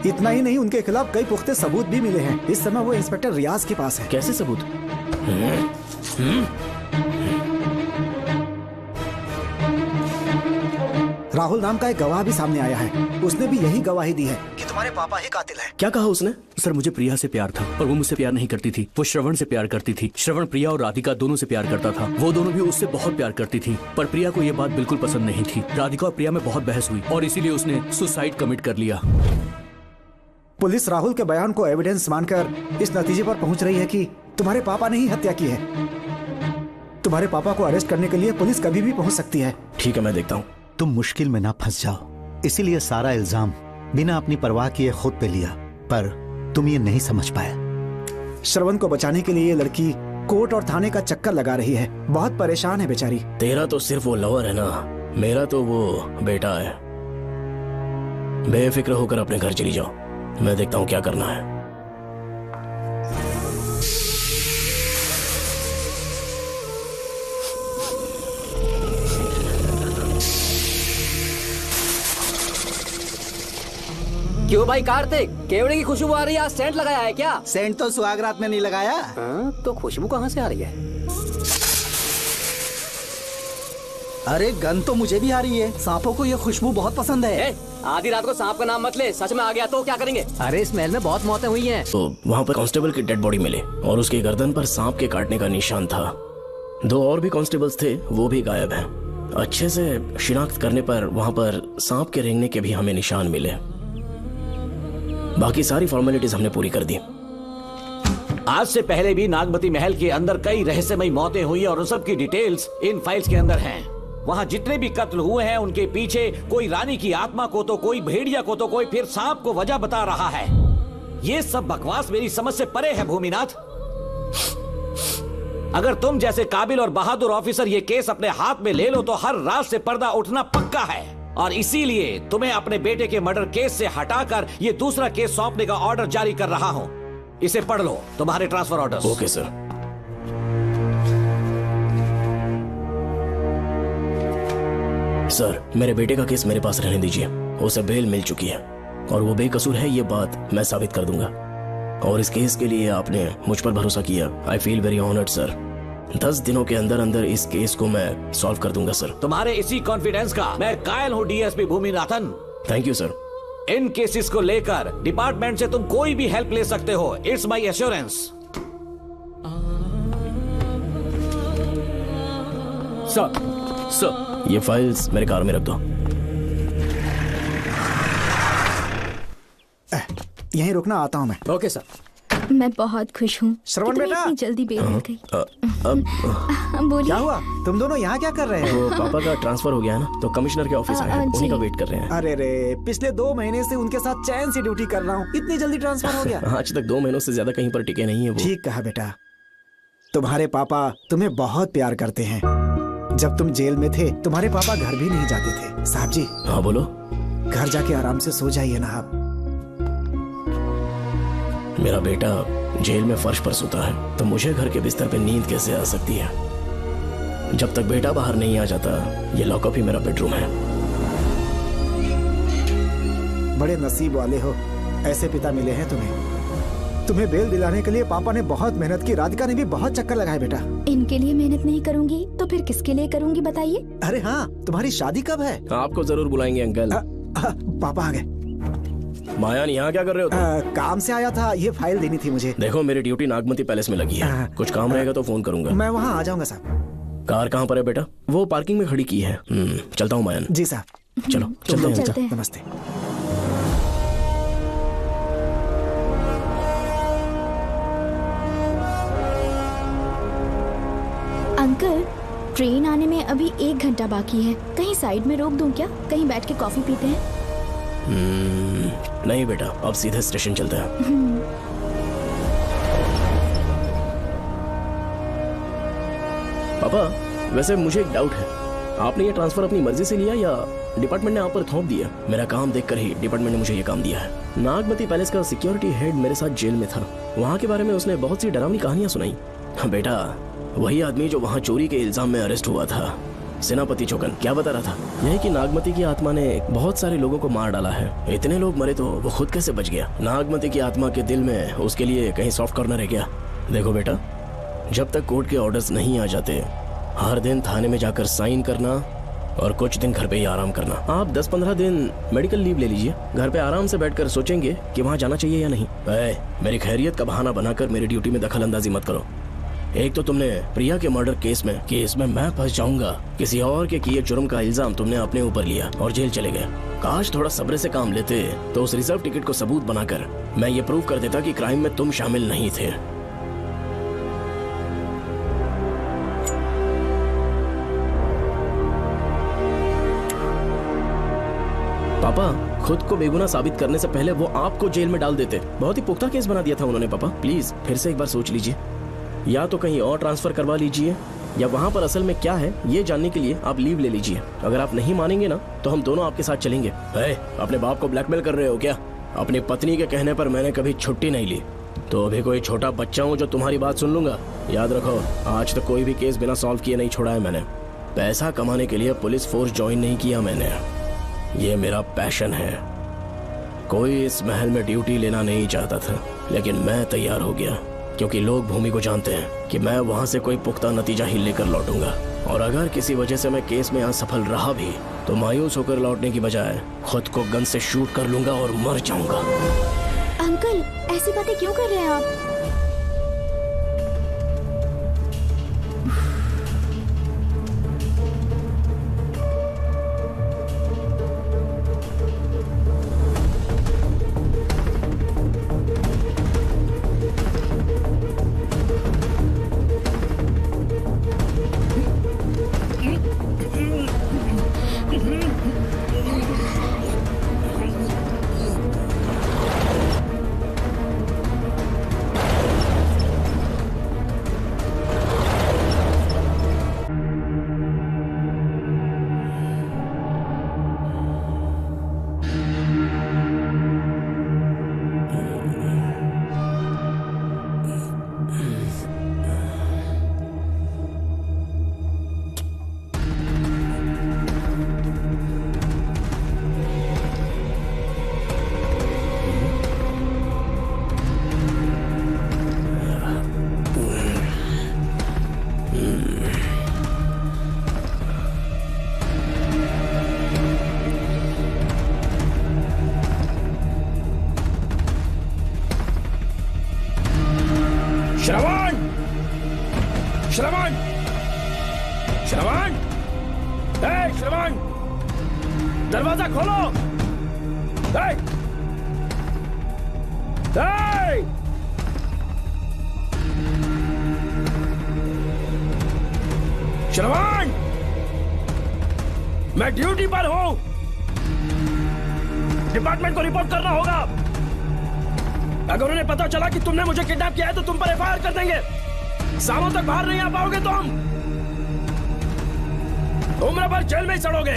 इतना ही नहीं, उनके खिलाफ कई पुख्ते सबूत भी मिले हैं। इस समय वो इंस्पेक्टर रियाज के पास है। कैसे सबूत? राहुल नाम का एक गवाह भी सामने आया है। उसने भी यही गवाही दी है कि तुम्हारे पापा ही कातिल हैं। क्या कहा उसने? सर मुझे प्रिया से प्यार था और वो मुझसे प्यार नहीं करती थी। वो श्रवण से प्यार करती थी। श्रवण प्रिया और राधिका दोनों से प्यार करता था। वो दोनों भी उससे बहुत प्यार करती थी, पर प्रिया को ये बात बिल्कुल पसंद नहीं थी। राधिका और प्रिया में बहुत बहस हुई और इसीलिए उसने सुसाइड कमिट कर लिया। पुलिस राहुल के बयान को एविडेंस मानकर इस नतीजे पर पहुंच रही है कि तुम्हारे पापा ने ही हत्या की है। तुम्हारे पापा को अरेस्ट करने के लिए पुलिस कभी भी पहुंच सकती है। ठीक है, मैं देखता हूँ। तुम मुश्किल में ना फंस जाओ, इसीलिए सारा इल्जाम बिना अपनी परवाह किए खुद पे लिया, पर तुम ये नहीं समझ पाए। श्रवण को बचाने के लिए ये लड़की कोर्ट और थाने का चक्कर लगा रही है। बहुत परेशान है बेचारी। तेरा तो सिर्फ वो लवर है ना, मेरा तो वो बेटा है। बेफिक्र होकर अपने घर चली जाओ, मैं देखता हूँ क्या करना है। क्यों भाई कार्तिक, केवड़े की खुशबू आ रही है, आज सेंट लगाया है क्या? सेंट तो सुहागरात में नहीं लगाया। तो खुशबू कहाँ से आ रही है? अरे गन तो मुझे भी आ रही है। सांपों को ये खुशबू बहुत पसंद है। आधी रात को सांप का नाम मत ले, सच में आ गया तो क्या करेंगे? अरे इस महल में बहुत मौतें हुई हैं। तो वहाँ पर कांस्टेबल की डेड बॉडी मिले और उसकी गर्दन पर सांप के काटने का निशान था। 2 और भी कांस्टेबल्स थे, वो भी गायब हैं। अच्छे से शिनाख्त करने पर वहाँ पर सांप के रेंगने के भी हमें निशान मिले। बाकी सारी फॉर्मेलिटीज हमने पूरी कर दी। आज से पहले भी नागमती महल के अंदर कई रहस्यमयी मौतें हुई और उन सब की डिटेल्स इन फाइल्स के अंदर हैं। वहाँ जितने भी कत्ल हुए हैं उनके पीछे कोई रानी की आत्मा को तो कोई भेड़िया को तो कोई फिर सांप को वजह बता रहा है। ये सब बकवास मेरी समझ से परे है भूमिनाथ। अगर तुम जैसे काबिल और बहादुर ऑफिसर ये केस अपने हाथ में ले लो तो हर रात से पर्दा उठना पक्का है, और इसीलिए तुम्हें अपने बेटे के मर्डर केस से हटाकर ये दूसरा केस सौंपने का ऑर्डर जारी कर रहा हूं। इसे पढ़ लो, तुम्हारे transfer order. Okay sir. Sir, मेरे बेटे का केस मेरे पास रहने दीजिए। उसे बेल मिल चुकी है और वो बेकसूर है, ये बात मैं साबित कर दूंगा। और इस केस के लिए आपने मुझ पर भरोसा किया। I feel very honoured sir. 10 दिनों के अंदर अंदर इस केस को मैं सॉल्व कर दूंगा सर। तुम्हारे इसी कॉन्फिडेंस का मैं कायल हूँ DSP Bhuminathan. Thank you sir. In cases को लेकर डिपार्टमेंट से तुम कोई भी हेल्प ले सकते हो। It's my assurance. सर, ये फाइल्स मेरे कार में रख दो। यहीं रुकना, आता हूँ मैं। Okay sir. मैं बहुत खुश हूँ। श्रवण बेटा, इतनी जल्दी बेल मिल गई। बोलिए। क्या हुआ? तुम दोनों यहाँ क्या कर रहे हो? वो पापा का ट्रांसफर हो गया है ना, तो कमिश्नर के ऑफिस आए हैं, उन्हीं का वेट कर रहे हैं। अरे रे, पिछले 2 महीने से उनके साथ चैन से ड्यूटी कर रहा हूँ, इतनी जल्दी ट्रांसफर हो गया? आज तक 2 महीनों से ज्यादा कहीं पर टिके नहीं है वो। ठीक कहा बेटा, तुम्हारे पापा तुम्हें बहुत प्यार करते हैं। जब तुम जेल में थे तुम्हारे पापा घर भी नहीं जाते थे। साहब जी। हाँ बोलो। घर जाके आराम से सो जाइए ना आप। मेरा बेटा जेल में फर्श पर सोता है तो मुझे घर के बिस्तर पे नींद कैसे आ सकती है? जब तक बेटा बाहर नहीं आ जाता, ये लॉकअप ही मेरा बेडरूम है। बड़े नसीब वाले हो, ऐसे पिता मिले हैं तुम्हें। तुम्हें बेल दिलाने के लिए पापा ने बहुत मेहनत की। राधिका ने भी बहुत चक्कर लगाए बेटा। इनके लिए मेहनत नहीं करूंगी तो फिर किसके लिए करूंगी बताइए? अरे हाँ, तुम्हारी शादी कब है? आपको जरूर बुलाएंगे अंकल। पापा आ गए। मायान, यहाँ क्या कर रहे हो तुम? काम से आया था, ये फाइल देनी थी मुझे। देखो, मेरी ड्यूटी नागमती पैलेस में लगी है। कुछ काम रहेगा तो फोन करूंगा। मैं वहाँ आ जाऊंगा साहब। कार कहाँ पर है बेटा? वो पार्किंग में खड़ी की है। चलता हूँ मायान। जी साहब। चलो चलते हैं। नमस्ते। अंकल, ट्रेन आने में अभी 1 घंटा बाकी है। कहीं साइड में रोक दूं क्या? कहीं बैठ के कॉफी पीते हैं? नहीं बेटा, अब सीधे स्टेशन चलते हैं। पापा वैसे मुझे एक डाउट है, आपने ये ट्रांसफर अपनी मर्जी से लिया या डिपार्टमेंट ने आप पर थोप दिया? मेरा काम देखकर ही डिपार्टमेंट ने मुझे ये काम दिया है। नागमती पैलेस का सिक्योरिटी हेड मेरे साथ जेल में था। वहाँ के बारे में उसने बहुत सी डरावनी कहानियां सुनाई। बेटा वही आदमी जो वहाँ चोरी के इल्जाम में अरेस्ट हुआ था, सेनापति चौकन, क्या बता रहा था? यही कि नागमती की आत्मा ने बहुत सारे लोगों को मार डाला है। इतने लोग मरे तो वो खुद कैसे बच गया? नागमती की आत्मा के दिल में उसके लिए कहीं सॉफ्ट कॉर्नर है क्या? देखो बेटा, जब तक कोर्ट के ऑर्डर्स नहीं आ जाते, हर दिन थाने में जाकर साइन करना और कुछ दिन घर पे ही आराम करना। आप 10-15 दिन मेडिकल लीव ले लीजिए, घर पे आराम से बैठकर सोचेंगे कि वहाँ जाना चाहिए या नहीं। मेरी खैरियत का बहाना बनाकर मेरी ड्यूटी में दखल अंदाजी मत करो। एक तो तुमने प्रिया के मर्डर केस में कि इसमें मैं फंस जाऊंगा, किसी और के किए जुर्म का इल्जाम तुमने अपने ऊपर लिया और जेल चले गए। काश थोड़ा सब्र से काम लेते तो उस रिजर्व टिकट को सबूत बनाकर मैं ये प्रूव कर देता कि क्राइम में तुम शामिल नहीं थे। पापा खुद को बेगुनाह साबित करने से पहले वो आपको जेल में डाल देते। बहुत ही पुख्ता केस बना दिया था उन्होंने। पापा प्लीज फिर से एक बार सोच लीजिए, या तो कहीं और ट्रांसफर करवा लीजिए या वहाँ पर असल में क्या है ये जानने के लिए आप लीव ले लीजिए। अगर आप नहीं मानेंगे ना तो हम दोनों आपके साथ चलेंगे। अपने बाप को ब्लैकमेल कर रहे हो क्या? अपनी पत्नी के कहने पर मैंने कभी छुट्टी नहीं ली, तो अभी कोई छोटा बच्चा हूँ जो तुम्हारी बात सुन लूंगा? याद रखो, आज तक कोई भी केस बिना सॉल्व किए नहीं छोड़ा है मैंने। पैसा कमाने के लिए पुलिस फोर्स ज्वाइन नहीं किया मैंने, ये मेरा पैशन है। कोई इस महल में ड्यूटी लेना नहीं चाहता था, लेकिन मैं तैयार हो गया क्योंकि लोग भूमि को जानते हैं कि मैं वहां से कोई पुख्ता नतीजा ही लेकर लौटूंगा। और अगर किसी वजह से मैं केस में असफल रहा भी तो मायूस होकर लौटने की बजाय खुद को गन से शूट कर लूंगा और मर जाऊंगा। अंकल ऐसी बातें क्यों कर रहे हैं आप? श्रवण! श्रवण! श्रवण! श्रवण! दरवाजा खोलो! श्रवण! मैं ड्यूटी पर हूं, डिपार्टमेंट को रिपोर्ट करना होगा। अगर उन्हें पता चला कि तुमने मुझे किडनैप किया है तो तुम पर एफआईआर कर देंगे। शामों तक बाहर नहीं आ पाओगे तुम, उम्र भर जेल में ही सड़ोगे।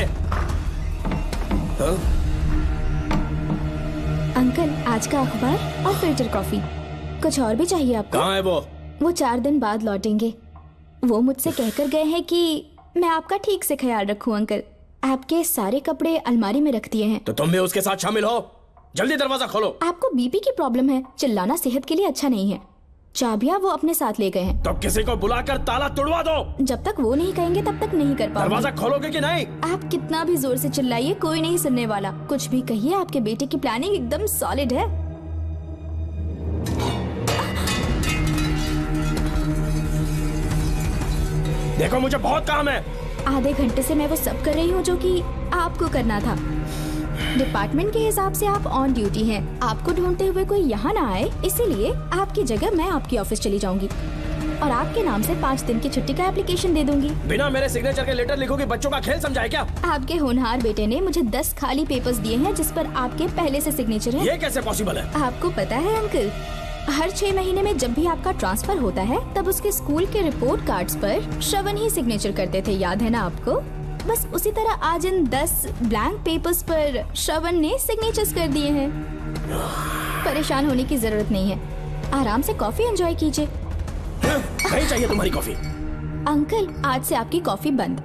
अंकल आज का अखबार और फिल्टर कॉफी। कुछ और भी चाहिए आपको? कहाँ है वो? वो 4 दिन बाद लौटेंगे। वो मुझसे कहकर गए हैं कि मैं आपका ठीक से ख्याल रखूं अंकल। आपके सारे कपड़े अलमारी में रख दिए हैं। तो तुम भी उसके साथ शामिल हो। जल्दी दरवाजा खोलो। आपको बीपी की प्रॉब्लम है, चिल्लाना सेहत के लिए अच्छा नहीं है। चाबियां वो अपने साथ ले गए हैं। तो किसी को बुलाकर ताला तुड़वा दो। जब तक वो नहीं कहेंगे तब तक नहीं कर पाऊंगा। दरवाजा खोलोगे कि नहीं? आप कितना भी जोर से चिल्लाइए कोई नहीं सुनने वाला। कुछ भी कहिए, आपके बेटे की प्लानिंग एकदम सॉलिड है। देखो मुझे बहुत काम है। आधे घंटे से मैं वो सब कर रही हूँ जो कि आपको करना था। डिपार्टमेंट के हिसाब से आप ऑन ड्यूटी हैं। आपको ढूंढते हुए कोई यहाँ ना आए, इसीलिए आपकी जगह मैं आपकी ऑफिस चली जाऊंगी और आपके नाम से 5 दिन की छुट्टी का एप्लीकेशन दे दूंगी। बिना मेरे सिग्नेचर के लेटर लिखोगे? बच्चों का खेल समझा है क्या? आपके होनहार बेटे ने मुझे 10 खाली पेपर्स दिए हैं जिस पर आपके पहले से सिग्नेचर है। ये कैसे पॉसिबल है? आपको पता है अंकल, हर 6 महीने में जब भी आपका ट्रांसफर होता है तब उसके स्कूल के रिपोर्ट कार्ड्स पर श्रवण ही सिग्नेचर करते थे, याद है ना आपको? बस उसी तरह आज इन 10 ब्लैंक पेपर्स पर श्रवण ने सिग्नेचर्स कर दिए हैं। परेशान होने की जरूरत नहीं है, आराम से कॉफी एंजॉय कीजिए। नहीं चाहिए तुम्हारी कॉफी। अंकल, आज से आपकी कॉफी बंद।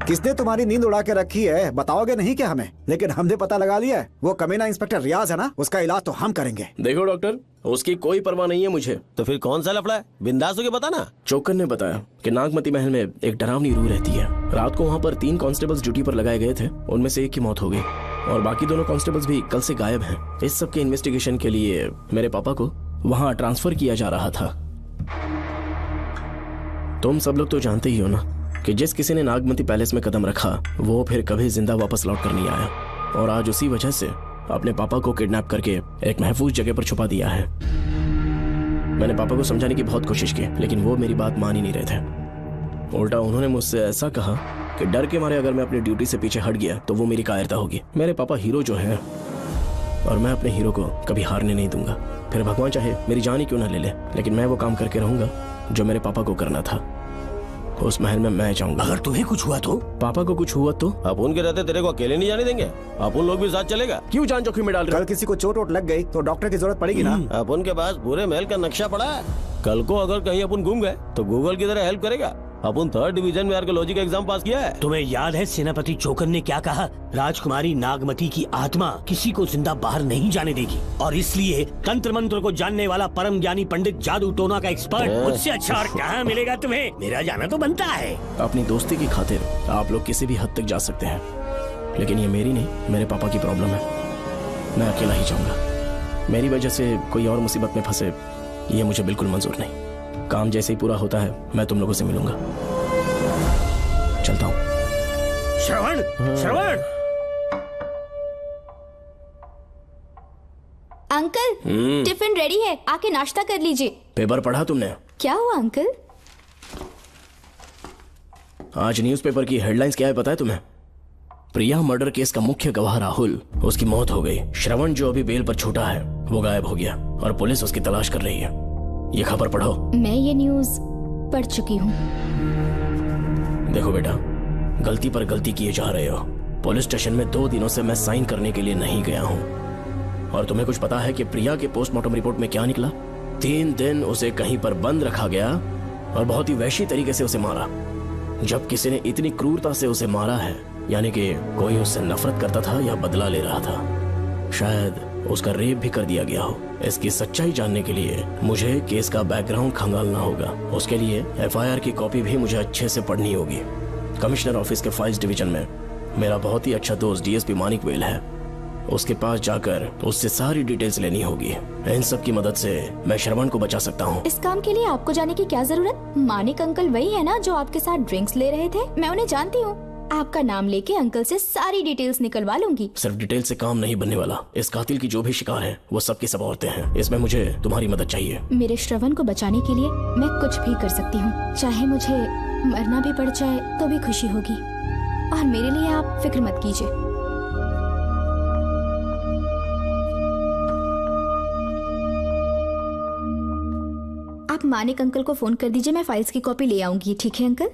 किसने तुम्हारी नींद उड़ा के रखी है बताओगे नहीं क्या हमें? लेकिन हमने पता लगा लिया है, वो कमीना इंस्पेक्टर रियाज है ना, उसका इलाज तो हम करेंगे। देखो डॉक्टर, उसकी कोई परवाह नहीं है मुझे। तो फिर कौन सा लफड़ा है? बिंदास होके बता ना। चौकन ने बताया कि नागमती महल में एक डरावनी रूह रहती है। रात को वहाँ पर 3 कांस्टेबल्स ड्यूटी पर लगाए गए थे, उनमें से एक की मौत हो गई और बाकी दोनों कांस्टेबल्स भी कल से गायब हैं। इस सब के इन्वेस्टिगेशन के लिए मेरे पापा को वहाँ ट्रांसफर किया जा रहा था। तुम सब लोग तो जानते ही हो ना कि जिस किसी ने नागमती पैलेस में कदम रखा वो फिर कभी जिंदा वापस लौट कर नहीं आया, और आज उसी वजह से अपने पापा को किडनैप करके एक महफूज जगह पर छुपा दिया है। मैंने पापा को समझाने की बहुत कोशिश की, लेकिन वो मेरी बात मान ही नहीं रहे थे। उल्टा उन्होंने मुझसे ऐसा कहा कि डर के मारे अगर मैं अपनी ड्यूटी से पीछे हट गया तो वो मेरी कायरता होगी। मेरे पापा हीरो जो है, और मैं अपने हीरो को कभी हारने नहीं दूंगा। फिर भगवान चाहे मेरी जान ही क्यों ना ले ले, लेकिन मैं वो काम करके रहूंगा जो मेरे पापा को करना था। उस महल में मैं जाऊंगा। अगर तुम्हें कुछ हुआ तो? पापा को कुछ हुआ तो? अपुन के रहते तेरे को अकेले नहीं जाने देंगे, अपुन लोग भी साथ चलेगा। क्यों जान जोखिम में डाल रहे? कल किसी को चोट वोट लग गई तो डॉक्टर की जरूरत पड़ेगी ना। अपुन के पास पूरे महल का नक्शा पड़ा है। कल को अगर कहीं अपन घूम गए तो गूगल की तरह हेल्प करेगा। अपन 3rd डिवीजन में आर्कियोलॉजी का एग्जाम पास किया है। तुम्हें याद है सेनापति चोकन ने क्या कहा? राजकुमारी नागमती की आत्मा किसी को जिंदा बाहर नहीं जाने देगी, और इसलिए तंत्र मंत्र को जानने वाला परम ज्ञानी पंडित जादू टोना का एक्सपर्ट मुझसे अच्छा और कहाँ मिलेगा तुम्हें? मेरा जाना तो बनता है। अपनी दोस्ती की खातिर आप लोग किसी भी हद तक जा सकते हैं, लेकिन ये मेरी नहीं, मेरे पापा की प्रॉब्लम है। मैं अकेला ही जाऊंगा। मेरी वजह से कोई और मुसीबत में फंसे ये मुझे बिल्कुल मंजूर नहीं। काम जैसे ही पूरा होता है मैं तुम लोगों से मिलूंगा। चलता हूँ। श्रवण, श्रवण। अंकल, टिफिन रेडी है, आके नाश्ता कर लीजिए। पेपर पढ़ा तुमने? क्या हुआ अंकल? आज न्यूज़पेपर की हेडलाइंस क्या है पता है तुम्हें? प्रिया मर्डर केस का मुख्य गवाह राहुल, उसकी मौत हो गई। श्रवण जो अभी बेल पर छूटा है वो गायब हो गया और पुलिस उसकी तलाश कर रही है। ये खबर पढ़ो। मैं ये न्यूज़ पढ़ चुकी हूँ। देखो बेटा, गलती पर गलती किए जा रहे हो। पुलिस स्टेशन में 2 दिनों से मैं साइन करने के लिए नहीं गया हूँ। और तुम्हें कुछ पता है कि प्रिया के पोस्टमार्टम रिपोर्ट में क्या निकला? 3 दिन उसे कहीं पर बंद रखा गया और बहुत ही वैशी तरीके से उसे मारा। जब किसी ने इतनी क्रूरता से उसे मारा है, यानी कि कोई उससे नफरत करता था या बदला ले रहा था। शायद उसका रेप भी कर दिया गया हो। इसकी सच्चाई जानने के लिए मुझे केस का बैकग्राउंड खंगालना होगा। उसके लिए FIR की कॉपी भी मुझे अच्छे से पढ़नी होगी। कमिश्नर ऑफिस के फाइल्स डिवीजन में मेरा बहुत ही अच्छा दोस्त DSP मानिक वेल है। उसके पास जाकर उससे सारी डिटेल्स लेनी होगी। इन सब की मदद से मैं श्रवण को बचा सकता हूँ। इस काम के लिए आपको जाने की क्या जरूरत? मानिक अंकल वही है ना जो आपके साथ ड्रिंक्स ले रहे थे? मैं उन्हें जानती हूँ। आपका नाम लेके अंकल से सारी डिटेल्स निकलवा लूंगी। सिर्फ डिटेल से काम नहीं बनने वाला। इस कातिल की जो भी शिकार है वो सबकी सब औरतें हैं। इसमें मुझे तुम्हारी मदद चाहिए। मेरे श्रवण को बचाने के लिए मैं कुछ भी कर सकती हूँ। चाहे मुझे मरना भी पड़ जाए तो भी खुशी होगी। और मेरे लिए आप फिक्र मत कीजिए। आप मानिक अंकल को फोन कर दीजिए, मैं फाइल्स की कॉपी ले आऊंगी। ठीक है अंकल?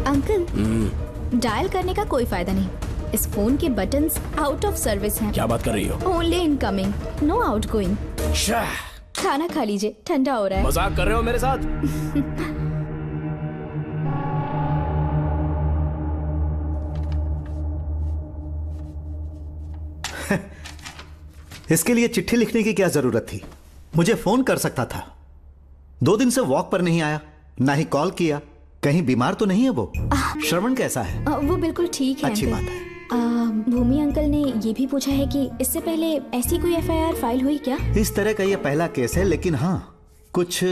अंकल, डायल करने का कोई फायदा नहीं। इस फोन के बटन्स आउट ऑफ सर्विस हैं। क्या बात कर रही हो? Only incoming, no outgoing. खाना खा लीजिए, ठंडा हो रहा है। मजाक कर रहे हो मेरे साथ? इसके लिए चिट्ठी लिखने की क्या जरूरत थी? मुझे फोन कर सकता था। 2 दिन से वॉक पर नहीं आया, ना ही कॉल किया। कहीं बीमार तो नहीं है वो? श्रवण कैसा है? वो बिल्कुल ठीक है। अच्छी बात है। भूमि अंकल ने ये भी पूछा है कि इससे पहले ऐसी कोई FIR फाइल हुई क्या? इस तरह का ये पहला केस है, लेकिन हाँ, कुछ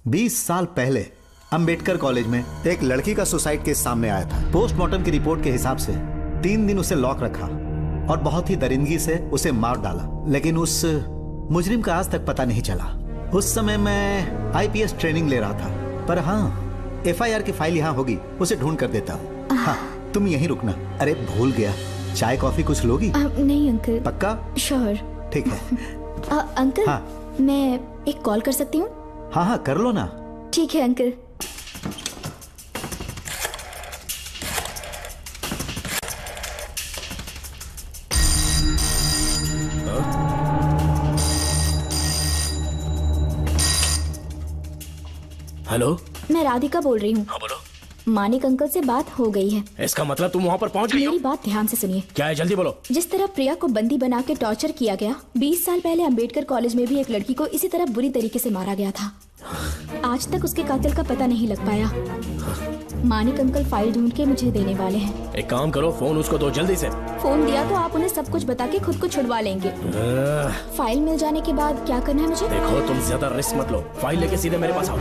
20 साल पहले अंबेडकर कॉलेज में एक लड़की का सुसाइड केस सामने आया था। पोस्टमार्टम की रिपोर्ट के हिसाब से 3 दिन उसे लॉक रखा और बहुत ही दरिंदगी से उसे मार डाला, लेकिन उस मुजरिम का आज तक पता नहीं चला। उस समय मैं IPS ट्रेनिंग ले रहा था, पर हाँ, FIR की फाइल यहाँ होगी, उसे ढूंढ कर देता हूँ। हाँ, तुम यहीं रुकना। अरे भूल गया, चाय कॉफी कुछ लोगी? नहीं अंकल। पक्का? श्योर। ठीक है। अंकल, हाँ। मैं एक कॉल कर सकती हूँ? हाँ हाँ कर लो ना। ठीक है अंकल। हेलो, मैं राधिका बोल रही हूँ। हाँ बोलो। मानिक अंकल से बात हो गई है। इसका मतलब तुम वहाँ पर पहुँच गई हो? मेरी बात ध्यान से सुनिए। क्या है, जल्दी बोलो। जिस तरह प्रिया को बंदी बना के टॉर्चर किया गया, 20 साल पहले अंबेडकर कॉलेज में भी एक लड़की को इसी तरह बुरी तरीके से मारा गया था। आज तक उसके कातिल का पता नहीं लग पाया। मानिक अंकल फाइल ढूंढ के मुझे देने वाले हैं। एक काम करो, फोन उसको दो जल्दी से। फोन दिया तो आप उन्हें सब कुछ बता के खुद को छुड़वा लेंगे। फाइल मिल जाने के बाद क्या करना है मुझे? देखो, तुम ज्यादा रिस्क मत लो, फाइल लेके सीधे मेरे पास आओ।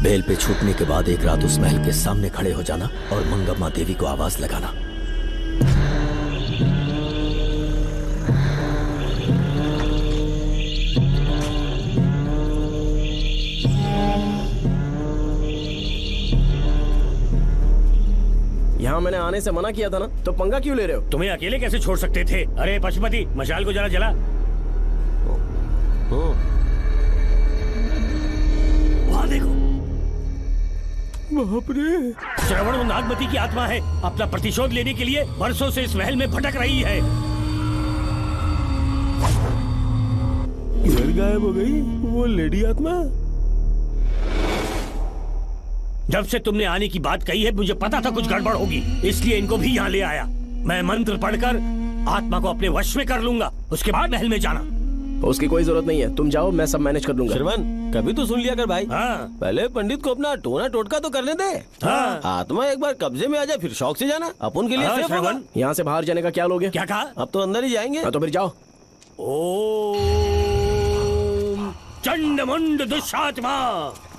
बेल पे छूटने के बाद एक रात उस महल के सामने खड़े हो जाना और मंगम्मा देवी को आवाज लगाना। यहाँ मैंने आने से मना किया था ना, तो पंगा क्यों ले रहे हो? तुम्हें अकेले कैसे छोड़ सकते थे? अरे पशुपति, मशाल को जरा जला। वहाँ देखो, बाप रे! श्रवण वो नागमती की आत्मा है, अपना प्रतिशोध लेने के लिए वर्षों से इस महल में भटक रही है। घर गायब हो गई वो लेडी आत्मा। जब से तुमने आने की बात कही है, मुझे पता था कुछ गड़बड़ होगी, इसलिए इनको भी यहाँ ले आया। मैं मंत्र पढ़कर आत्मा को अपने वश में कर लूंगा, उसके बाद महल में जाना। उसकी कोई जरूरत नहीं है, तुम जाओ, मैं सब मैनेज कर दूंगा। श्रवण, कभी तो सुन लिया कर भाई। हाँ। पहले पंडित को अपना टोना टोटका तो करने दे। हाँ। आत्मा एक बार कब्जे में आ जाए फिर शौक से जाना, अपन के लिए हाँ, सेफ होगा। श्रवण। यहाँ से बाहर जाने का क्या लोगे? क्या कहा? अब तो अंदर ही जाएंगे। हाँ, तो फिर जाओ। ओम चंडमुंड दुष्टात्मा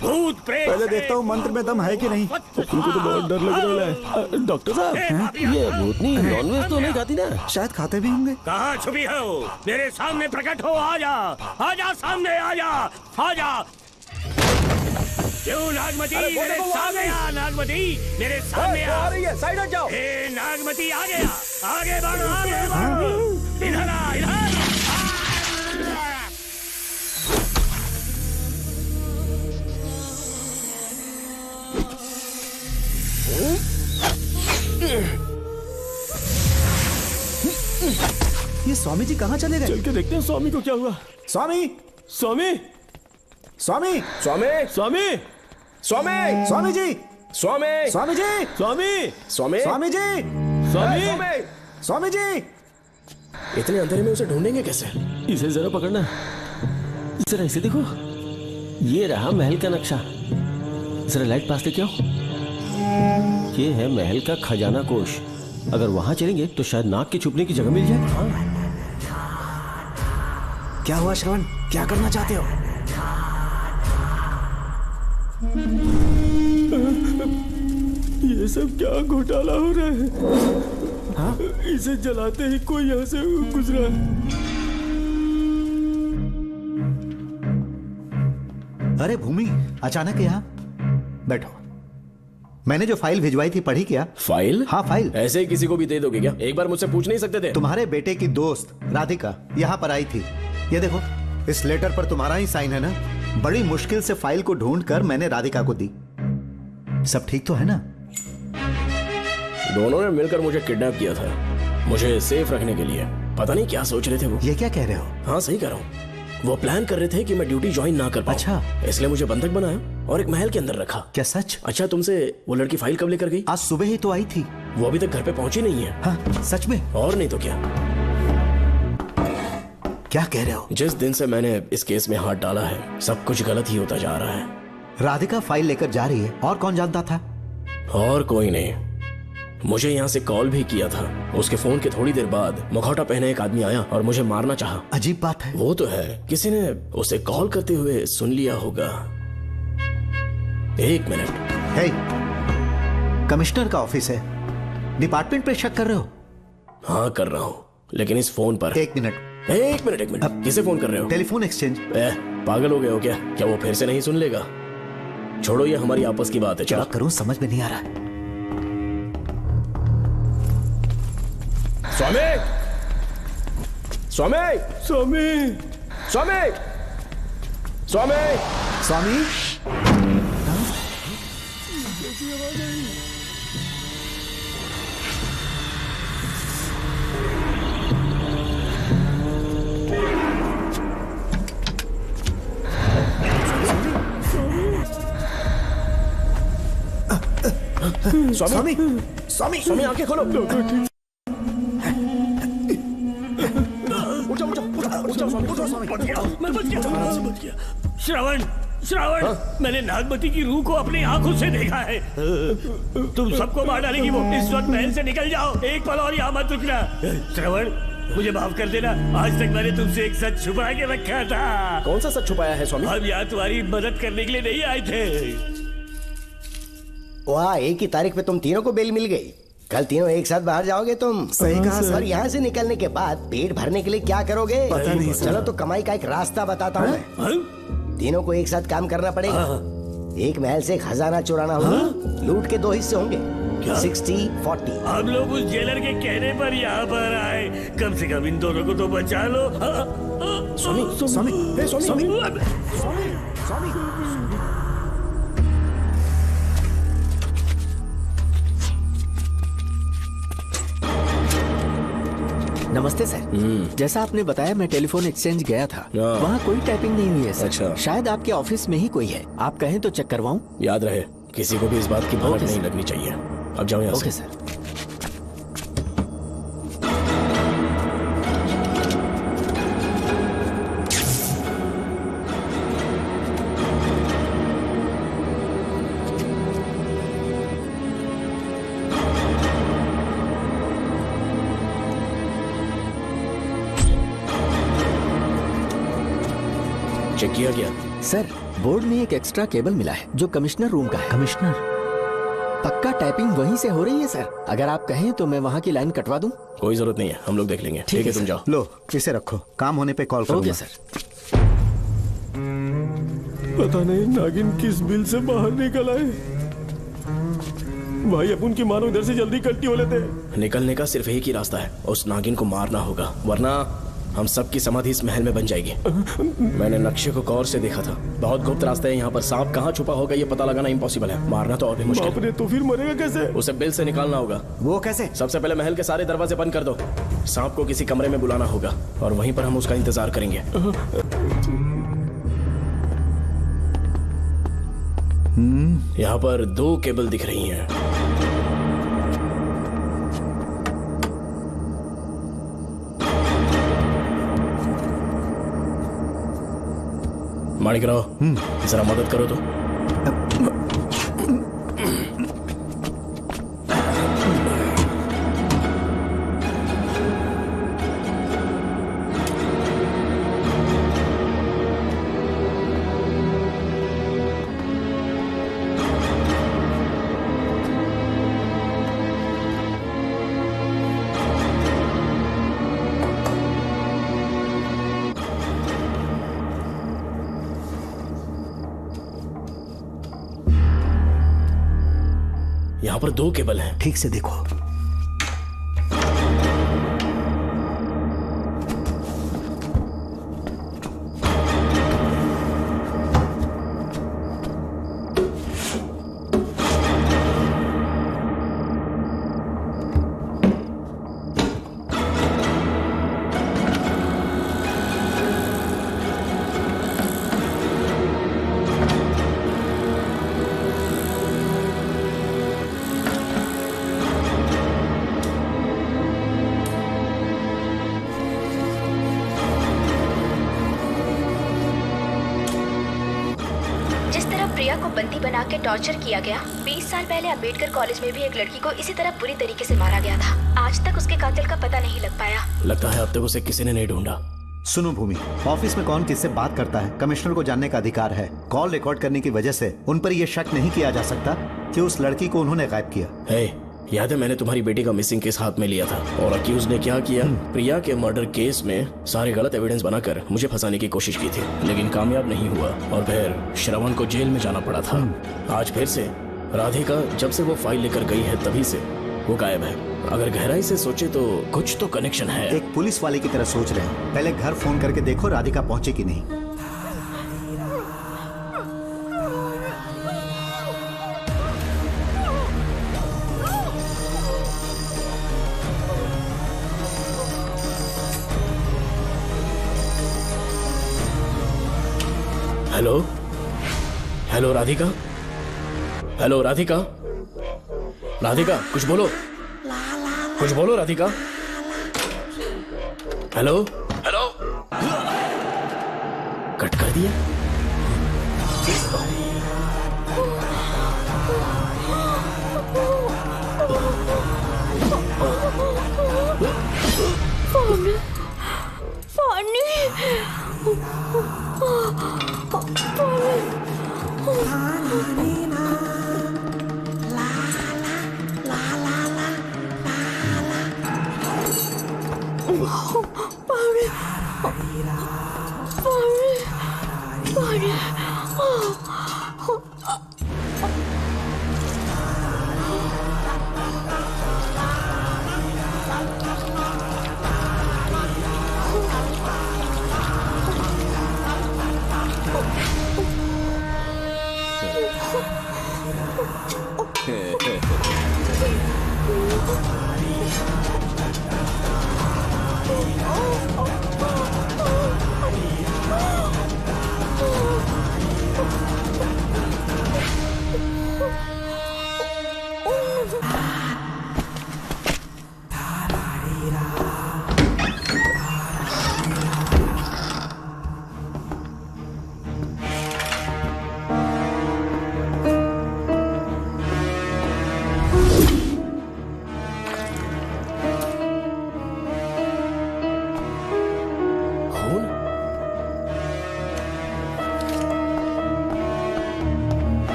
भूत प्रेत। पहले देखता हूँ मंत्र में दम है कि नहीं। तुमको तो बहुत डर लग रहा है। डॉक्टर साहब, ये भूतनी नॉनवेज तो नहीं खाती ना? शायद खाते भी होंगे। कहाँ छुपी हो? मेरे सामने प्रकट हो, आजा आजा, सामने आजा आजा। क्यों नागमती मेरे सामने आ, नागमती मेरे सामने आ। साइड हट जाओ। ए नागमती आ गया, आगे बढ़, आगे बढ़, इधर आ, इधर। ये स्वामी जी कहाँ चले गए? चल के देखते हैं स्वामी को क्या हुआ। स्वामी, स्वामी, स्वामी, स्वामी, स्वामी, स्वामी, स्वामी जी, स्वामी, स्वामी जी, स्वामी, स्वामी, स्वामी जी, स्वामी, स्वामी जी। इतने अंधेरे में उसे ढूंढेंगे कैसे? इसे जरा पकड़ना, जरा इसे देखो, ये रहा महल का नक्शा। जरा लाइट पास लेके आओ। ये है महल का खजाना कोष। अगर वहां चलेंगे तो शायद नाग के छुपने की जगह मिल जाए। क्या हुआ श्रवण, क्या करना चाहते हो? ये सब क्या घोटाला हो रहा है? हाँ? इसे जलाते ही कोई यहाँ से गुजरा। अरे भूमि, अचानक यहाँ? बैठो। मैंने जो फाइल भिजवाई थी पढ़ी क्या? फाइल? हाँ फाइल। ऐसे ही किसी को भी दे दोगे क्या? एक बार मुझसे पूछ नहीं सकते थे? तुम्हारे बेटे की दोस्त राधिका यहाँ पर आई थी। ये देखो, इस लेटर पर तुम्हारा ही साइन है ना? बड़ी मुश्किल से फाइल को ढूंढकर मैंने राधिका को दी। सब ठीक तो है ना? दोनों ने मिलकर मुझे किडनैप किया था, मुझे सेफ रखने के लिए। पता नहीं क्या सोच रहे थे वो। ये क्या कह रहे हो? हाँ सही कह रहा हूँ। वो प्लान कर रहे थे कि मैं ड्यूटी ज्वाइन ना कर पाऊं। अच्छा। इसलिए मुझे बंधक बनाया और एक महल के अंदर रखा। क्या सच? अच्छा, तुमसे वो लड़की फाइल कब लेकर गई? आज सुबह ही तो आई थी। वो अभी तक घर पे पहुंची नहीं है। हाँ सच में? और नहीं तो क्या। क्या कह रहे हो? जिस दिन से मैंने इस केस में हाथ डाला है, सब कुछ गलत ही होता जा रहा है। राधिका फाइल लेकर जा रही है, और कौन जानता था? और कोई नहीं। मुझे यहाँ से कॉल भी किया था। उसके फोन के थोड़ी देर बाद मुखौटा पहने एक आदमी आया और मुझे मारना चाहा। अजीब बात है। वो तो है, किसी ने उसे कॉल करते हुए सुन लिया होगा। एक मिनट। हे, कमिश्नर का ऑफिस है, डिपार्टमेंट पे शक कर रहे हो? हाँ कर रहा हूँ, लेकिन इस फोन पर। एक मिनट। किसे फोन कर रहे हो? Telephone exchange. पागल हो गए हो क्या? क्या वो फिर से नहीं सुन लेगा? छोड़ो, ये हमारी आपस की बात है। क्या करूं समझ में नहीं आ रहा है। स्वामी, स्वामी, स्वामी, स्वामी, स्वामी, स्वामी। स्वामी, स्वामी, स्वामी, आंखें खोलो। श्रवण, श्रवण, मैंने नागमती की रूह को अपनी आंखों से देखा है। तुम सबको मार डालेगी वो। इस वक्त महल से निकल जाओ, एक पल और यहाँ मत रुकना। श्रवण, मुझे माफ कर देना, आज तक मैंने तुमसे एक सच छुपा के रखा था। कौन सा सच छुपाया है स्वामी? हम यहाँ तुम्हारी मदद करने के लिए नहीं आए थे। वाह, एक ही तारीख पे तुम तीनों को बेल मिल गई। कल तीनों एक साथ बाहर जाओगे तुम? सही कहा सर। और यहाँ से निकलने के बाद पेट भरने के लिए क्या करोगे? पता नहीं सर। चलो तो कमाई का एक रास्ता बताता हूँ मैं। तीनों को एक साथ काम करना पड़ेगा। एक महल से खजाना चुराना होगा। लूट के 2 हिस्से होंगे, 60-40। हम लोग उस जेलर के कहने पर यहाँ पर आए। कम से कम इन दोनों को तो बचा लो। स्वामी, स्वामी, स्वामी, स्वामी। नमस्ते सर। जैसा आपने बताया, मैं टेलीफोन एक्सचेंज गया था। वहाँ कोई टाइपिंग नहीं हुई है सर। अच्छा। शायद आपके ऑफिस में ही कोई है। आप कहें तो चेक करवाऊं? याद रहे, किसी को भी इस बात की भनक नहीं लगनी चाहिए। अब जाओ यहाँ से। Okay sir. चेक किया गया? सर, बोर्ड में एक एक्स्ट्रा केबल मिला है जो कमिश्नर रूम का है। कमिश्नर? पक्का टाइपिंग वहीं से हो रही है सर। अगर आप कहें तो मैं वहाँ की लाइन कटवा दूं? कोई जरूरत नहीं है, हम लोग देख लेंगे। ठीक है, तुम जाओ। लो इसे रखो, काम होने पे कॉल करूंगा। Okay sir. पता नहीं नागिन किस बिल से बाहर निकल आए। भाई अपन की मानो इधर से जल्दी कट्टी हो लेते। निकलने का सिर्फ एक ही रास्ता है, उस नागिन को मारना होगा, वरना हम सबकी समाधि इस महल में बन जाएगी। मैंने नक्शे को गौर से देखा था, बहुत गुप्त रास्ता है यहाँ पर। सांप कहाँ छुपा होगा ये पता लगाना इम्पॉसिबल है, मारना तो और भी मुश्किल। बाप रे, तो फिर मरेगा कैसे? उसे बिल से निकालना होगा। वो कैसे? सबसे पहले महल के सारे दरवाजे बंद कर दो, सांप को किसी कमरे में बुलाना होगा और वहीं पर हम उसका इंतजार करेंगे। यहाँ पर 2 केबल दिख रही हैं। माणिकराव, जरा मदद करो तो। यहाँ पर 2 केबल हैं। ठीक से देखो। प्रिया को बंदी बना के टॉर्चर किया गया। 20 साल पहले अंबेडकर कॉलेज में भी एक लड़की को इसी तरह बुरी तरीके से मारा गया था। आज तक उसके कातिल का पता नहीं लग पाया। लगता है अब तक उसे किसी ने नहीं ढूंढा। सुनो भूमि, ऑफिस में कौन किससे बात करता है कमिश्नर को जानने का अधिकार है। कॉल रिकॉर्ड करने की वजह से उन पर यह शक नहीं किया जा सकता कि उस लड़की को उन्होंने गायब किया। याद है मैंने तुम्हारी बेटी का मिसिंग केस हाथ में लिया था और अक्यूज ने क्या किया? प्रिया के मर्डर केस में सारे गलत एविडेंस बनाकर मुझे फंसाने की कोशिश की थी, लेकिन कामयाब नहीं हुआ और फिर श्रवण को जेल में जाना पड़ा था। आज फिर से राधिका जब से वो फाइल लेकर गई है तभी से वो गायब है। अगर गहराई से सोचे तो कुछ तो कनेक्शन है। एक पुलिस वाले की तरह सोच रहे हैं। पहले घर फोन करके देखो राधिका पहुंचे कि नहीं। Hello hello Radhika, hello Radhika, Radhika कुछ बोलो, कुछ बोलो राधिका। हेलो हेलो, कट कर दिया।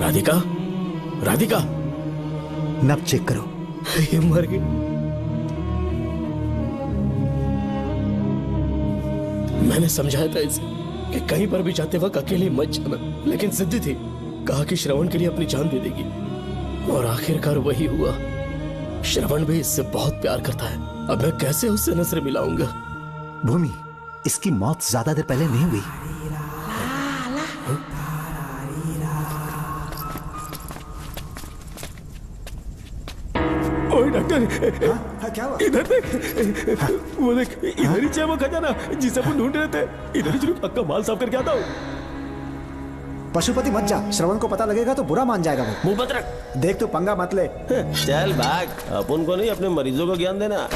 राधिका, राधिका, नब चेक करो। ये मर गई। मैंने समझाया था इसे कि कहीं पर भी जाते वक्त अकेले मत जाना, लेकिन जिद्दी थी। कहा कि श्रवण के लिए अपनी जान दे देगी, और आखिरकार वही हुआ। श्रवण भी इससे बहुत प्यार करता है। अब मैं कैसे उससे नजर मिलाऊंगा? भूमि, इसकी मौत ज्यादा देर पहले नहीं हुई। ओए डॉक्टर, क्या हुआ? इधर देख, वो देख, इधर ही है वो खजाना जिसे अपन ढूंढ रहे थे। इधर ही चलो, पक्का माल साफ करके आता हूँ। पशुपति मत जा, श्रवण को पता लगेगा तो बुरा मान जाएगा वो। मुंह मत रख। देख तू पंगा मत ले। चल भाग, अपन को नहीं अपने मरीजों को ज्ञान देना।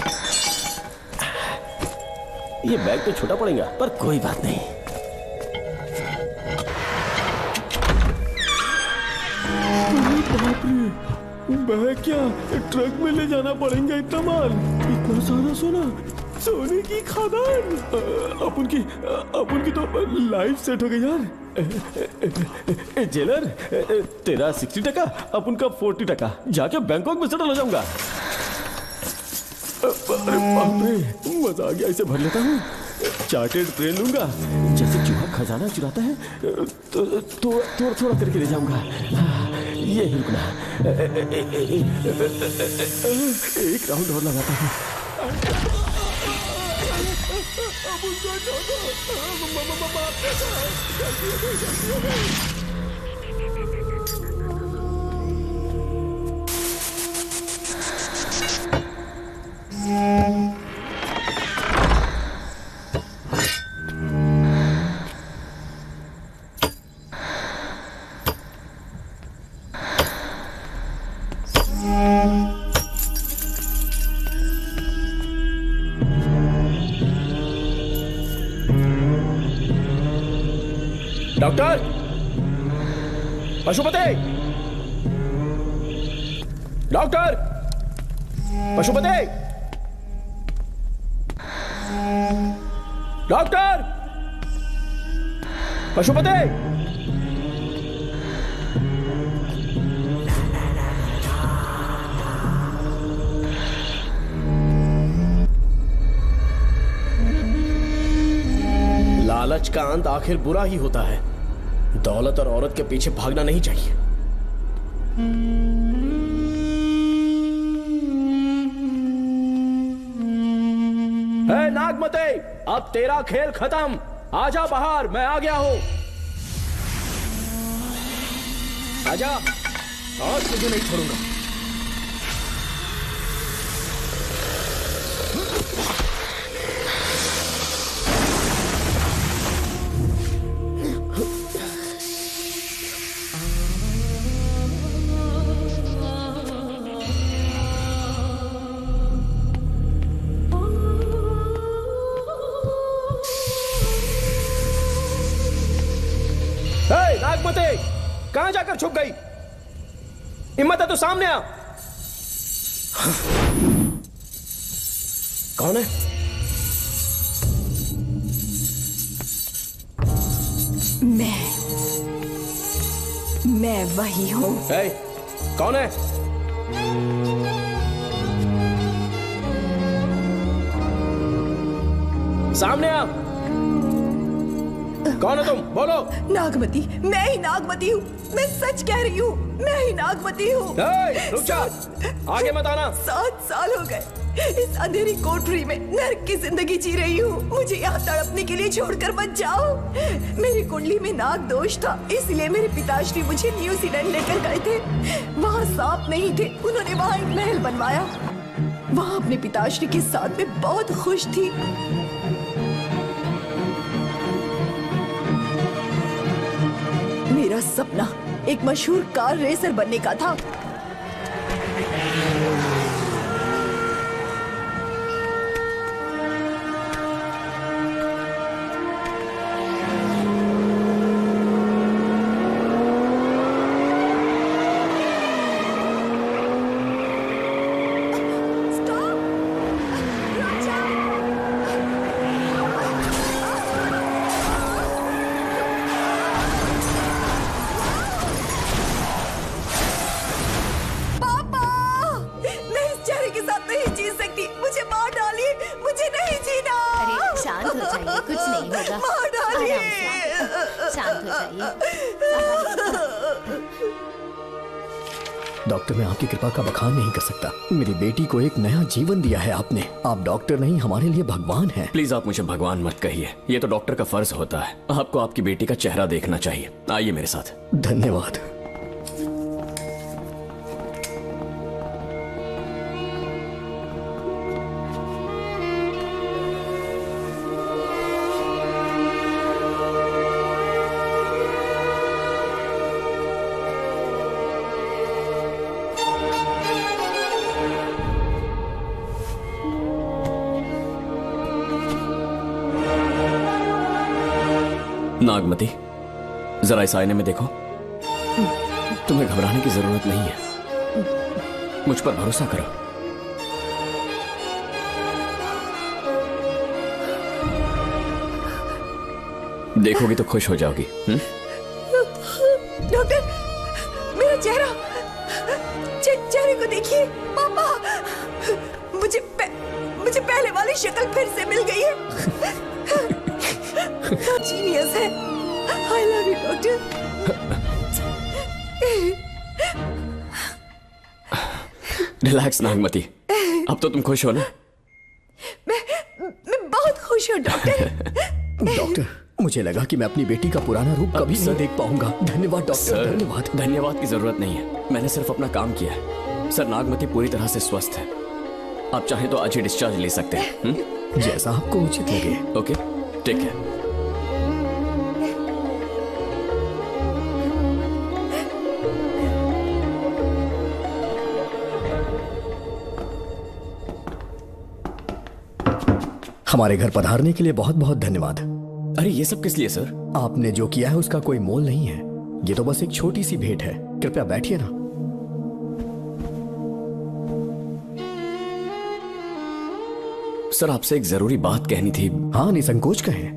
ये बैग तो छोटा पड़ेगा, पर कोई बात नहीं। बाप रे, बैग क्या ट्रक में ले जाना पड़ेगा इतना माल, इतना सारा सोना, सोने की खदान। अपन की तो लाइफ सेट हो गई यार। जेलर, तेरा 60%, अपन का 40%। जाके बैंकॉक में सेटल हो जाऊंगा। अरे बाप रे, मजा आ गया। इसे भर लेता हूँ, चार्टेड ट्रेन लूंगा। जैसे चूहा खजाना चुराता है तो थोड़ा थोड़ा करके ले जाऊंगा। ये ही रुकना, एक राउंड और लगाता हूँ। Doctor, Pashupati, doctor, Pashupati, doctor, Pashupati. लालच का अंत आखिर बुरा ही होता है। दौलत और औरत के पीछे भागना नहीं चाहिए। हे नागमते, अब तेरा खेल खत्म। आजा बाहर, मैं आ गया हूं। आजा, आज तुझे नहीं छोड़ूंगा। नागमते, कहां जाकर छुप गई? हिम्मत है तो सामने आ। कौन है? मैं वही हूँ। कौन है? सामने आ। कौन है तुम? बोलो। नागमती, मैं ही नागमती हूँ। मैं सच कह रही हूँ, मैं ही नागमती हूँ। रुक जा, आगे मत आना। 7 साल हो गए इस अंधेरी कोठरी में नर्क की जिंदगी जी रही हूँ। मुझे यहाँ तड़पने के लिए छोड़कर मत जाओ। मेरी कुंडली में नाग दोष था, इसलिए मेरे पिताश्री मुझे न्यूजीलैंड लेकर गए थे। वहाँ सांप नहीं थे, उन्होंने वहाँ एक महल बनवाया। वहाँ अपने पिताश्री के साथ में बहुत खुश थी। मेरा सपना एक मशहूर कार रेसर बनने का था। डॉक्टर, मैं आपकी कृपा का बखान नहीं कर सकता। मेरी बेटी को एक नया जीवन दिया है आपने। आप डॉक्टर नहीं, हमारे लिए भगवान हैं। प्लीज आप मुझे भगवान मत कहिए, ये तो डॉक्टर का फर्ज होता है। आपको आपकी बेटी का चेहरा देखना चाहिए। आइए मेरे साथ। धन्यवाद। नागमती, जरा इस आईने में देखो। तुम्हें घबराने की जरूरत नहीं है, मुझ पर भरोसा करो। देखोगी तो खुश हो जाओगी। डॉक्टर, मेरा चेहरा, चेहरे को देखिए। पापा, मुझे पहले वाली शक्ल फिर से मिल गई है। जीनियस है। I love you, doctor. Relax Nagmati, अब तो तुम खुश हो ना? मैं बहुत खुश हूँ डॉक्टर। डॉक्टर, मुझे लगा कि मैं अपनी बेटी का पुराना रूप कभी नहीं देख पाऊंगा। धन्यवाद डॉक्टर, धन्यवाद। धन्यवाद की जरूरत नहीं है, मैंने सिर्फ अपना काम किया है। सर, नागमती पूरी तरह से स्वस्थ है। आप चाहें तो आज ही डिस्चार्ज ले सकते हैं। जैसा आपको उचित लगे। ओके, ठीक है। हमारे घर पधारने के लिए बहुत बहुत धन्यवाद। अरे ये सब किस लिए सर? आपने जो किया है उसका कोई मोल नहीं है। ये तो बस एक छोटी सी भेंट है। कृपया बैठिए ना। सर, आपसे एक जरूरी बात कहनी थी। हाँ, निसंकोच कहें।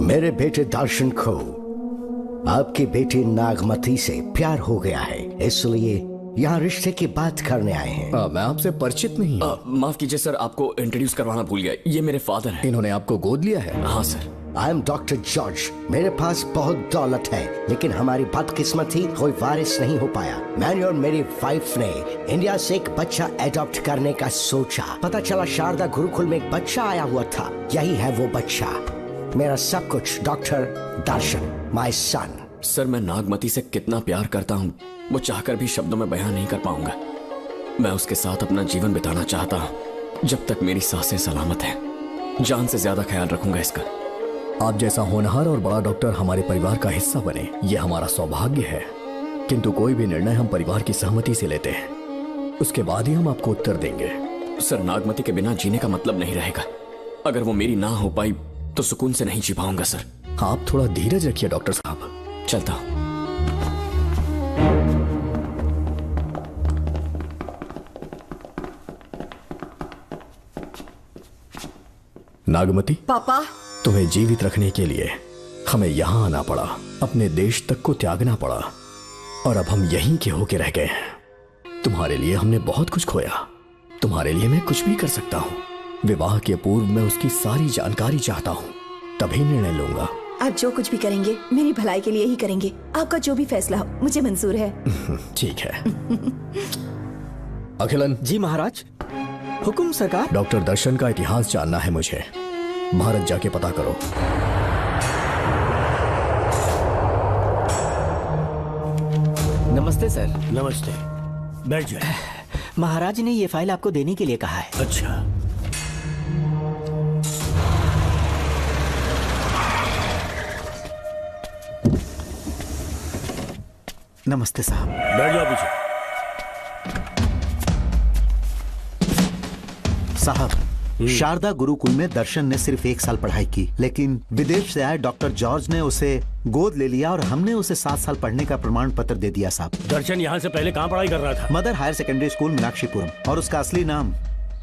मेरे बेटे दर्शन को आपकी बेटी नागमती से प्यार हो गया है, इसलिए यहाँ रिश्ते की बात करने आए हैं। मैं आपसे परिचित नहीं हूँ। माफ कीजिए सर, आपको इंट्रोड्यूस करवाना भूल गया। ये मेरे फादर हैं। इन्होंने आपको गोद लिया है? हाँ sir. I am doctor George. मेरे पास बहुत दौलत है, लेकिन हमारी बदकिस्मती कोई वारिस नहीं हो पाया। मैंने और मेरी वाइफ ने इंडिया से एक बच्चा एडॉप्ट करने का सोचा। पता चला शारदा गुरुकुल में एक बच्चा आया हुआ था। यही है वो बच्चा, मेरा सब कुछ, doctor Darshan, my son. Sir, मैं नागमती से कितना प्यार करता हूँ वो चाहकर भी शब्दों में बयान नहीं कर पाऊंगा। मैं उसके साथ अपना जीवन बिताना चाहता हूँ जब तक मेरी सांसें सलामत हैं। जान से ज्यादा ख्याल रखूंगा इसका। आप जैसा होनहार और बड़ा डॉक्टर हमारे परिवार का हिस्सा बने, ये हमारा सौभाग्य है। किंतु कोई भी निर्णय हम परिवार की सहमति से लेते हैं, उसके बाद ही हम आपको उत्तर देंगे। सर, नागमती के बिना जीने का मतलब नहीं रहेगा। अगर वो मेरी ना हो पाई तो सुकून से नहीं जी पाऊंगा सर। आप थोड़ा धीरज रखिए डॉक्टर साहब। चलता हूं। नागमती, पापा, तुम्हें जीवित रखने के लिए हमें यहाँ आना पड़ा, अपने देश तक को त्यागना पड़ा, और अब हम यहीं के होके रह गए हैं। तुम्हारे लिए हमने बहुत कुछ खोया, तुम्हारे लिए मैं कुछ भी कर सकता हूँ। विवाह के पूर्व मैं उसकी सारी जानकारी चाहता हूँ, तभी निर्णय लूंगा। आप जो कुछ भी करेंगे मेरी भलाई के लिए ही करेंगे। आपका जो भी फैसला हो मुझे मंजूर है। ठीक है। अखिलन। जी महाराज। हुकुम सरकार। डॉक्टर दर्शन का इतिहास जानना है मुझे। भारत जाके पता करो। नमस्ते सर। नमस्ते, बैठ जाए। महाराज ने ये फाइल आपको देने के लिए कहा है। अच्छा। नमस्ते साहब। बैठ जाओ पीछे। साहब, शारदा गुरुकुल में दर्शन ने सिर्फ 1 साल पढ़ाई की, लेकिन विदेश से आए डॉक्टर जॉर्ज ने उसे गोद ले लिया और हमने उसे 7 साल पढ़ने का प्रमाण पत्र दे दिया साहब। दर्शन यहाँ से पहले कहाँ पढ़ाई कर रहा था? Mother higher secondary school Meenakshipuram, और उसका असली नाम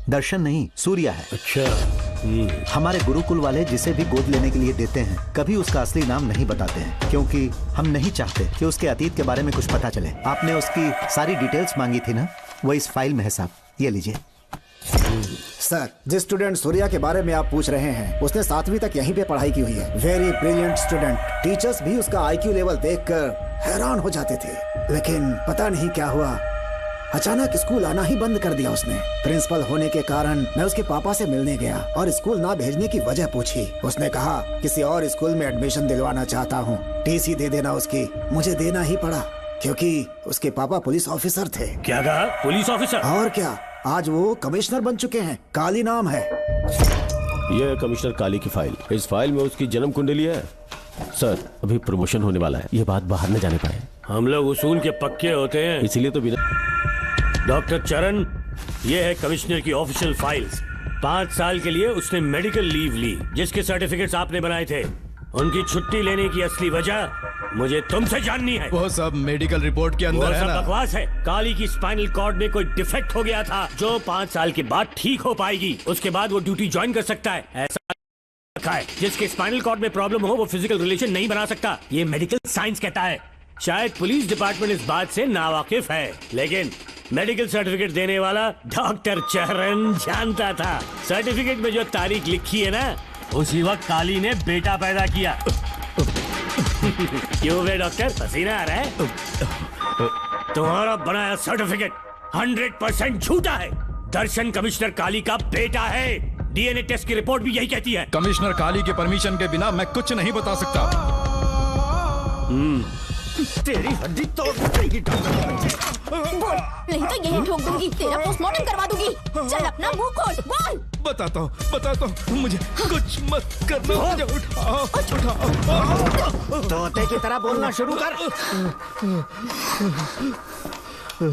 दर्शन नहीं सूर्या है। अच्छा। हमारे गुरुकुल वाले जिसे भी गोद लेने के लिए देते हैं कभी उसका असली नाम नहीं बताते हैं, क्योंकि हम नहीं चाहते कि उसके अतीत के बारे में कुछ पता चले। आपने उसकी सारी डिटेल्स मांगी थी ना, वो इस फाइल में है साहब, ये लीजिए। सर, जिस स्टूडेंट सूर्या के बारे में आप पूछ रहे हैं उसने 7वीं तक यहीं पे पढ़ाई की हुई है। Very brilliant student. टीचर्स भी उसका IQ लेवल देखकर हैरान हो जाते थे, लेकिन पता नहीं क्या हुआ, अचानक स्कूल आना ही बंद कर दिया उसने। प्रिंसिपल होने के कारण मैं उसके पापा से मिलने गया और स्कूल ना भेजने की वजह पूछी। उसने कहा किसी और स्कूल में एडमिशन दिलवाना चाहता हूँ, टीसी दे देना उसकी। मुझे देना ही पड़ा क्योंकि उसके पापा पुलिस ऑफिसर थे। क्या कहा? Police officer? और क्या, आज वो कमिश्नर बन चुके हैं। काली नाम है। यह है कमिश्नर काली की फाइल। इस फाइल में उसकी जन्म कुंडली है। सर, अभी प्रमोशन होने वाला है, ये बात बाहर न जाने पाए। हम लोग उसूल के पक्के होते हैं, इसीलिए तो बिना। डॉक्टर चरण, ये है कमिश्नर की ऑफिशियल फाइल्स। 5 साल के लिए उसने मेडिकल लीव ली, जिसके सर्टिफिकेट्स आपने बनाए थे। उनकी छुट्टी लेने की असली वजह मुझे तुमसे जाननी है। वो सब मेडिकल रिपोर्ट के अंदर है ना? बकवास है। काली की स्पाइनल कॉर्ड में कोई डिफेक्ट हो गया था जो 5 साल के बाद ठीक हो पाएगी। उसके बाद वो ड्यूटी ज्वाइन कर सकता है। ऐसा रखा है, जिसके स्पाइनल कॉर्ड में प्रॉब्लम हो वो फिजिकल रिलेशन नहीं बना सकता। ये मेडिकल साइंस कहता है। शायद पुलिस डिपार्टमेंट इस बात से नावाकिफ है, लेकिन मेडिकल सर्टिफिकेट देने वाला डॉक्टर चरण जानता था। सर्टिफिकेट में जो तारीख लिखी है ना, उसी वक्त काली ने बेटा पैदा किया। क्यों बे डॉक्टर, पसीना आ रहा है? तुम्हारा बनाया सर्टिफिकेट 100% झूठा है। दर्शन कमिश्नर काली का बेटा है। डीएनए टेस्ट की रिपोर्ट भी यही कहती है। कमिश्नर काली के परमिशन के बिना मैं कुछ नहीं बता सकता। तेरी हड्डी तोड़ देगी बोल, नहीं तो यही ठोक दूंगी, तेरा पोस्टमार्टम करवा दूंगी। चल अपना मुंह खोल, बोल। बताता हूँ, मुझे कुछ मत करना। मुझे उठाओ। तोते की तरह बोलना शुरू कर।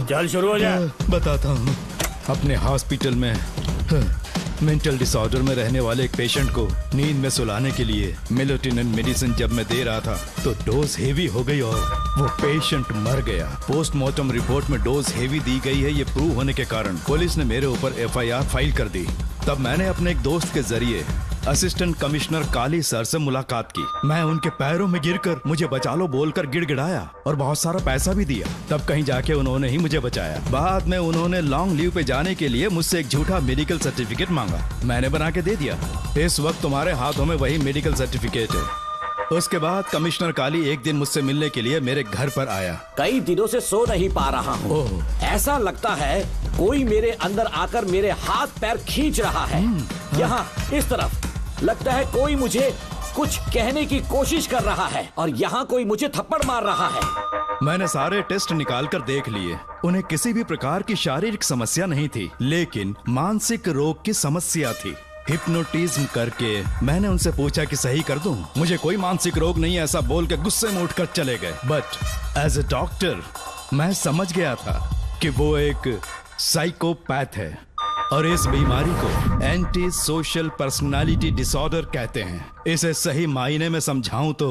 चल शुरू हो जा। बताता हूँ, अपने हॉस्पिटल में मेंटल डिसऑर्डर में रहने वाले एक पेशेंट को नींद में सुलाने के लिए मेलेटोनिन मेडिसिन जब मैं दे रहा था तो डोज हेवी हो गई और वो पेशेंट मर गया। पोस्टमार्टम रिपोर्ट में डोज हेवी दी गई है, ये प्रूव होने के कारण पुलिस ने मेरे ऊपर एफआईआर फाइल कर दी। तब मैंने अपने एक दोस्त के जरिए असिस्टेंट कमिश्नर काली सर से मुलाकात की। मैं उनके पैरों में गिरकर मुझे बचा लो बोलकर गिड़गिड़ाया और बहुत सारा पैसा भी दिया। तब कहीं जाके उन्होंने ही मुझे बचाया। बाद में उन्होंने लॉन्ग लीव पे जाने के लिए मुझसे एक झूठा मेडिकल सर्टिफिकेट मांगा, मैंने बना के दे दिया। इस वक्त तुम्हारे हाथों में वही मेडिकल सर्टिफिकेट है। उसके बाद कमिश्नर काली एक दिन मुझसे मिलने के लिए मेरे घर पर आया। कई दिनों से सो नहीं पा रहा हूँ। ऐसा लगता है कोई मेरे अंदर आकर मेरे हाथ पैर खींच रहा है। यहाँ इस तरफ लगता है कोई मुझे कुछ कहने की कोशिश कर रहा है और यहाँ कोई मुझे थप्पड़ मार रहा है। मैंने सारे टेस्ट निकाल कर देख लिए, उन्हें किसी भी प्रकार की शारीरिक समस्या नहीं थी, लेकिन मानसिक रोग की समस्या थी। हिप्नोटिज्म करके मैंने उनसे पूछा कि सही कर दूं। मुझे कोई मानसिक रोग नहीं है ऐसा बोल के गुस्से में उठकर चले गए। बट एज ए डॉक्टर मैं समझ गया था कि वो एक साइकोपैथ है और इस बीमारी को एंटी सोशल पर्सनालिटी डिसऑर्डर कहते हैं। इसे सही मायने में समझाऊं तो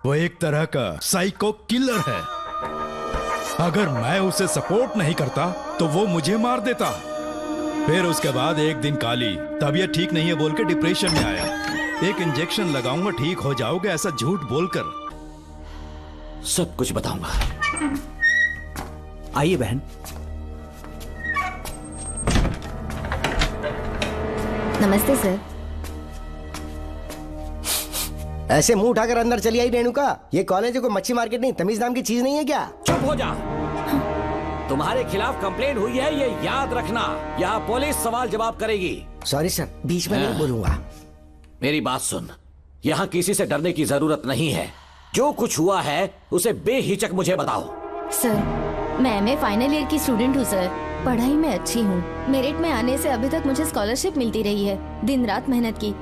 वो एक तरह का साइको किलर है। अगर मैं उसे सपोर्ट नहीं करता तो वो मुझे मार देता। फिर उसके बाद एक दिन काली तबीयत ठीक नहीं है बोल के डिप्रेशन में आया। एक इंजेक्शन लगाऊंगा ठीक हो जाओगे ऐसा झूठ बोलकर सब कुछ बताऊंगा। आइए बहन। नमस्ते सर। ऐसे मुंह उठाकर अंदर चली आई रेणुका। ये कॉलेज है कोई मच्छी मार्केट नहीं, तमीज नाम की चीज नहीं है क्या? चुप हो जा। तुम्हारे खिलाफ कंप्लेंट हुई है, ये याद रखना। यहाँ पुलिस सवाल जवाब करेगी। सॉरी सर, बीच में नहीं बोलूंगा। मेरी बात सुन, यहाँ किसी से डरने की जरूरत नहीं है। जो कुछ हुआ है उसे बेहिचक मुझे बताओ। सर मैं एमए फाइनल ईयर की स्टूडेंट हूँ सर। पढ़ाई में अच्छी हूँ। मेरिट में आने से अभी तक मुझे स्कॉलरशिप मिलती रही है। दिन रात मेहनत की,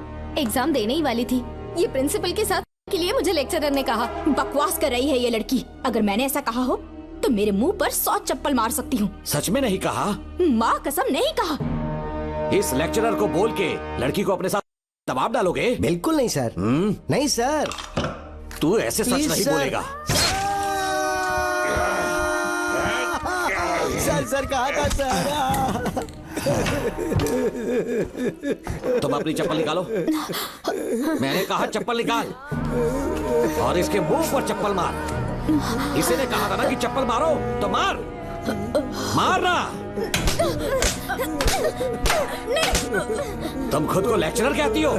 एग्जाम देने ही वाली थी। ये प्रिंसिपल के साथ के लिए मुझे लेक्चरर ने कहा बकवास कर रही है ये लड़की। अगर मैंने ऐसा कहा हो तो मेरे मुंह पर 100 चप्पल मार सकती हूँ। सच में नहीं कहा? माँ कसम नहीं कहा। इस लेक्चरर को बोल के लड़की को अपने साथ दबाव डालोगे? बिल्कुल नहीं सर। नहीं सर। तू ऐसे सच नहीं बोलेगा। सर कहा था सर। तुम अपनी चप्पल निकालो। मैंने कहा चप्पल निकाल और इसके मुंह पर चप्पल मार। इसी ने कहा था ना कि चप्पल मारो तो मार। मारना। तुम खुद को लेक्चरर कहती हो,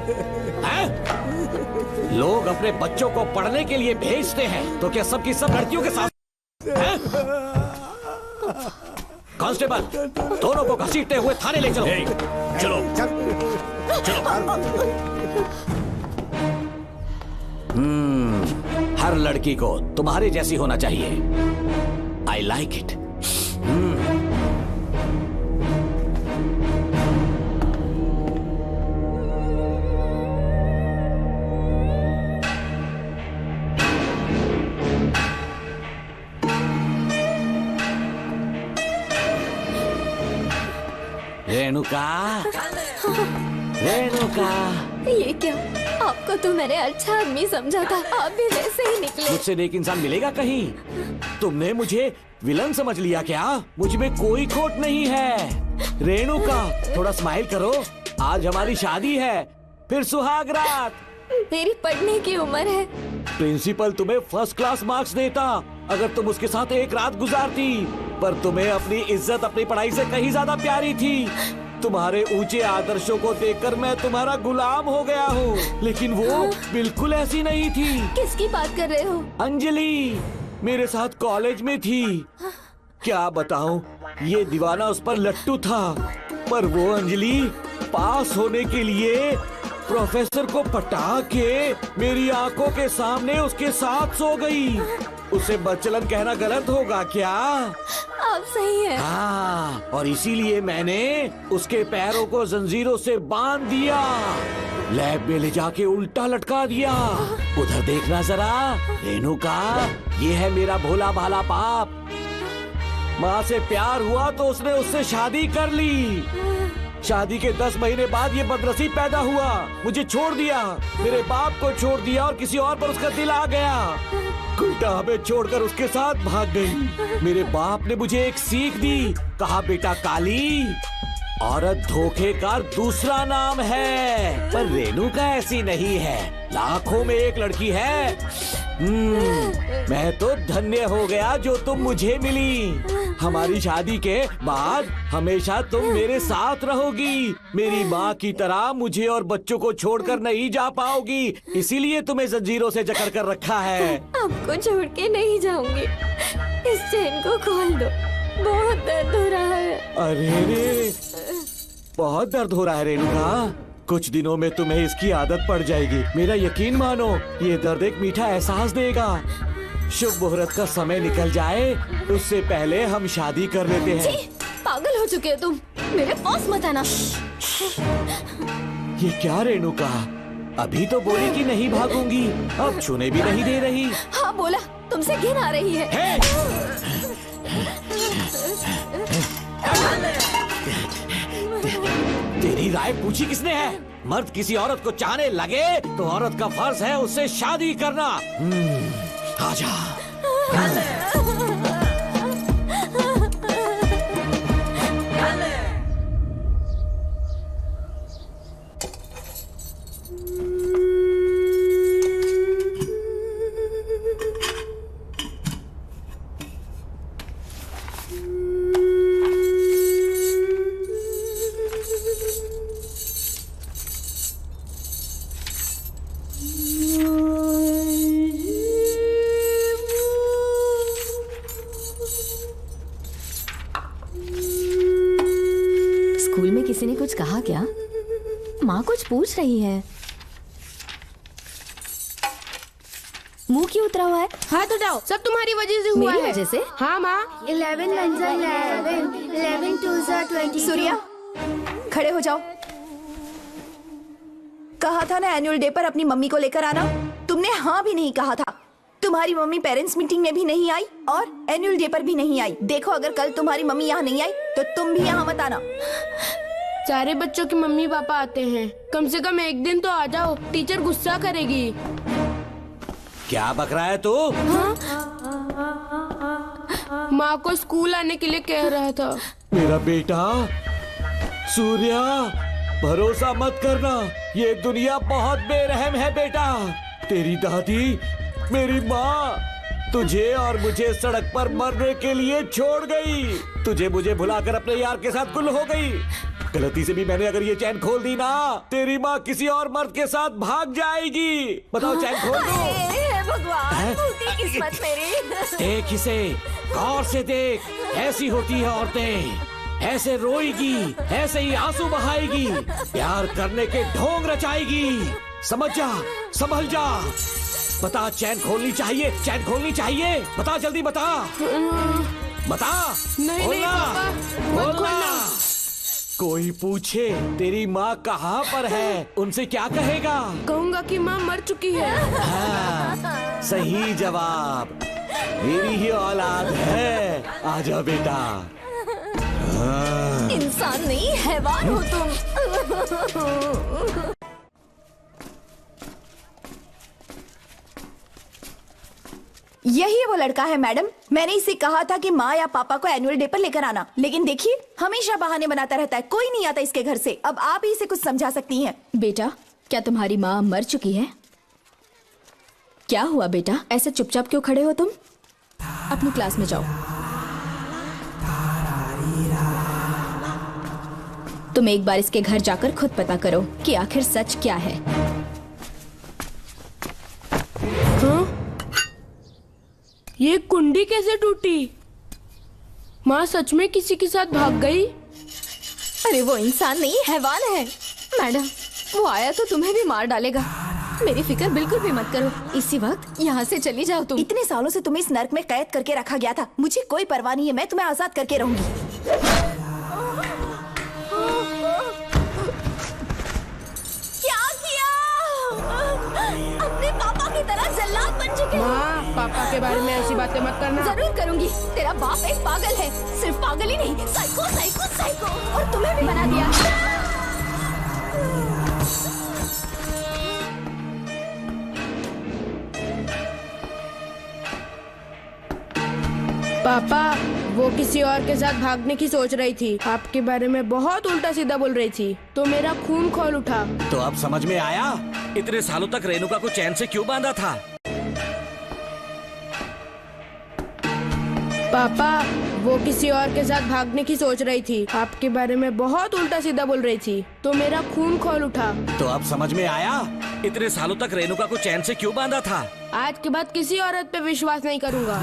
हैं? लोग अपने बच्चों को पढ़ने के लिए भेजते हैं, तो क्या सबकी सब लड़कियों के साथ हैं? कांस्टेबल, दोनों को घसीटते हुए थाने ले चलो। चलो हर लड़की को तुम्हारे जैसी होना चाहिए। I like it. Renuka, Renuka. ये क्या? आपको तो मैंने अच्छा आदमी समझा था, आप भी वैसे ही निकले। मुझसे नेक इंसान मिलेगा कहीं? तुमने मुझे विलन समझ लिया क्या? मुझ में कोई खोट नहीं है। रेणुका, थोड़ा स्माइल करो। आज हमारी शादी है, फिर सुहाग रात। मेरी पढ़ने की उम्र है। प्रिंसिपल तुम्हें फर्स्ट क्लास मार्क्स देता अगर तुम उसके साथ एक रात गुजारती, पर तुम्हें अपनी इज्जत अपनी पढ़ाई से कहीं ज्यादा प्यारी थी। तुम्हारे ऊंचे आदर्शों को देखकर मैं तुम्हारा गुलाम हो गया हूँ, लेकिन वो बिल्कुल ऐसी नहीं थी। किसकी बात कर रहे हो? अंजलि मेरे साथ कॉलेज में थी। क्या बताऊं, ये दीवाना उस पर लट्टू था, पर वो अंजलि पास होने के लिए प्रोफेसर को पटा के मेरी आंखों के सामने उसके साथ सो गई। उसे बदचलन कहना गलत होगा क्या? आप सही है। हाँ, और इसीलिए मैंने उसके पैरों को जंजीरों से बांध दिया, लैब में ले जाके उल्टा लटका दिया। उधर देखना जरा रेणुका, ये है मेरा भोला भाला बाप। माँ से प्यार हुआ तो उसने उससे शादी कर ली। शादी के 10 महीने बाद ये बदनसीब पैदा हुआ, मुझे छोड़ दिया, मेरे बाप को छोड़ दिया और किसी और पर उसका दिल आ गया। उल्टा हमें छोड़कर उसके साथ भाग गई। मेरे बाप ने मुझे एक सीख दी, कहा बेटा काली, औरत धोखे का दूसरा नाम है। पर रेणुका ऐसी नहीं है, लाखों में एक लड़की है। मैं तो धन्य हो गया जो तुम मुझे मिली। हमारी शादी के बाद हमेशा तुम मेरे साथ रहोगी। मेरी माँ की तरह मुझे और बच्चों को छोड़कर नहीं जा पाओगी, इसीलिए तुम्हें जंजीरों से जकड़ कर रखा है। आपको छोड़ के नहीं जाऊंगी। इस चेन को खोल दो, बहुत दर्द हो रहा है। अरे रे, बहुत दर्द हो रहा है रेणुका। कुछ दिनों में तुम्हें इसकी आदत पड़ जाएगी, मेरा यकीन मानो। ये दर्द एक मीठा एहसास देगा। शुभ मुहूर्त का समय निकल जाए उससे पहले हम शादी कर लेते हैं। जी, पागल हो चुके हो तुम, मेरे पास मत आना। ये क्या रेणुका, अभी तो बोली कि नहीं भागूंगी, अब छूने भी नहीं दे रही। हाँ बोला, तुमसे घिन आ रही है। तेरी राय पूछी किसने है? मर्द किसी औरत को चाहने लगे तो औरत का फर्ज है उससे शादी करना। आजा। स्कूल में किसी ने कुछ कहा क्या? माँ कुछ पूछ रही है। मुंह क्यों उतरा हुआ है? हाथ उठाओ, सब तुम्हारी वजह से हुआ है। मेरी वजह से? हाँ माँ। 11 1 11 11 2 22। सूर्या, खड़े हो जाओ। कहा था ना एनुअल डे पर अपनी मम्मी को लेकर आना, तुमने हाँ भी नहीं कहा था। तुम्हारी मम्मी पेरेंट्स मीटिंग में भी नहीं आई और एनुअल डे पर भी नहीं आई। देखो, अगर कल तुम्हारी मम्मी यहाँ नहीं आई तो तुम भी यहाँ मत आना। सारे बच्चों के मम्मी पापा आते हैं, कम से कम एक दिन तो आ जाओ, टीचर गुस्सा करेगी। क्या बक रहा है तू? माँ को स्कूल आने के लिए कह रहा था। मेरा बेटा सूर्या, भरोसा मत करना, ये दुनिया बहुत बेरहम है बेटा। तेरी दादी, मेरी माँ, तुझे और मुझे सड़क पर मरने के लिए छोड़ गई। तुझे मुझे भुलाकर अपने यार के साथ गुल हो गई। गलती से भी मैंने अगर ये चैन खोल दी ना, तेरी माँ किसी और मर्द के साथ भाग जाएगी। बताओ चैन खोल दो। भगवान, फूटी किस्मत मेरी। देख इसे, गौर से देख। ऐसी होती है औरतें, ऐसे रोएगी, ऐसे ही आंसू बहाएगी, प्यार करने के ढोंग रचाएगी। समझ जा, संभल जा। बता, चैन खोलनी चाहिए, चैन खोलनी चाहिए। बता, जल्दी बता, बता। नहीं नहीं पापा, मत खोलना। कोई पूछे तेरी माँ कहाँ पर है, उनसे क्या कहेगा? कहूँगा कि माँ मर चुकी है। हाँ, सही जवाब। मेरी ही औलाद है। आजा बेटा। हाँ। इंसान नहीं, हैवान हो तुम। यही वो लड़का है मैडम। मैंने इसे कहा था कि माँ या पापा को एनुअल डे पर लेकर आना, लेकिन देखिए हमेशा बहाने बनाता रहता है। कोई नहीं आता इसके घर से। अब आप ही इसे कुछ समझा सकती हैं। बेटा, क्या तुम्हारी माँ मर चुकी है? क्या हुआ बेटा, ऐसे चुपचाप क्यों खड़े हो तुम? अपनी क्लास में जाओ। तुम एक बार इसके घर जाकर खुद पता करो कि आखिर सच क्या है। हाँ? ये कुंडी कैसे टूटी? माँ सच में किसी के साथ भाग गई? अरे वो इंसान नहीं, हैवान है। मैडम, वो आया तो तुम्हें भी मार डालेगा। मेरी फिक्र बिल्कुल भी मत करो। इसी वक्त यहाँ से चली जाओ तुम। इतने सालों से तुम्हें इस नर्क में कैद करके रखा गया था। मुझे कोई परवाह नहीं है, मैं तुम्हें आजाद करके रहूंगी। अपने पापा की तरह जल्लाद बन चुके हो। माँ, पापा के बारे में ऐसी बातें मत करना। जरूर करूंगी। तेरा बाप एक पागल है। सिर्फ पागल ही नहीं, साइको साइको साइको। और तुम्हें भी बना दिया। पापा, वो किसी और के साथ भागने की सोच रही थी। आपके बारे में बहुत उल्टा सीधा बोल रही थी, तो मेरा खून खौल उठा। तो अब समझ में आया इतने सालों तक रेणुका को चैन से क्यों बांधा था? पापा, वो किसी और के साथ भागने की सोच रही थी। आपके बारे में बहुत उल्टा सीधा बोल रही थी, तो मेरा खून खौल उठा। तो अब समझ में आया इतने सालों तक रेणुका को चैन से क्यों बांधा था? आज के बाद किसी औरत पे विश्वास नहीं करूंगा।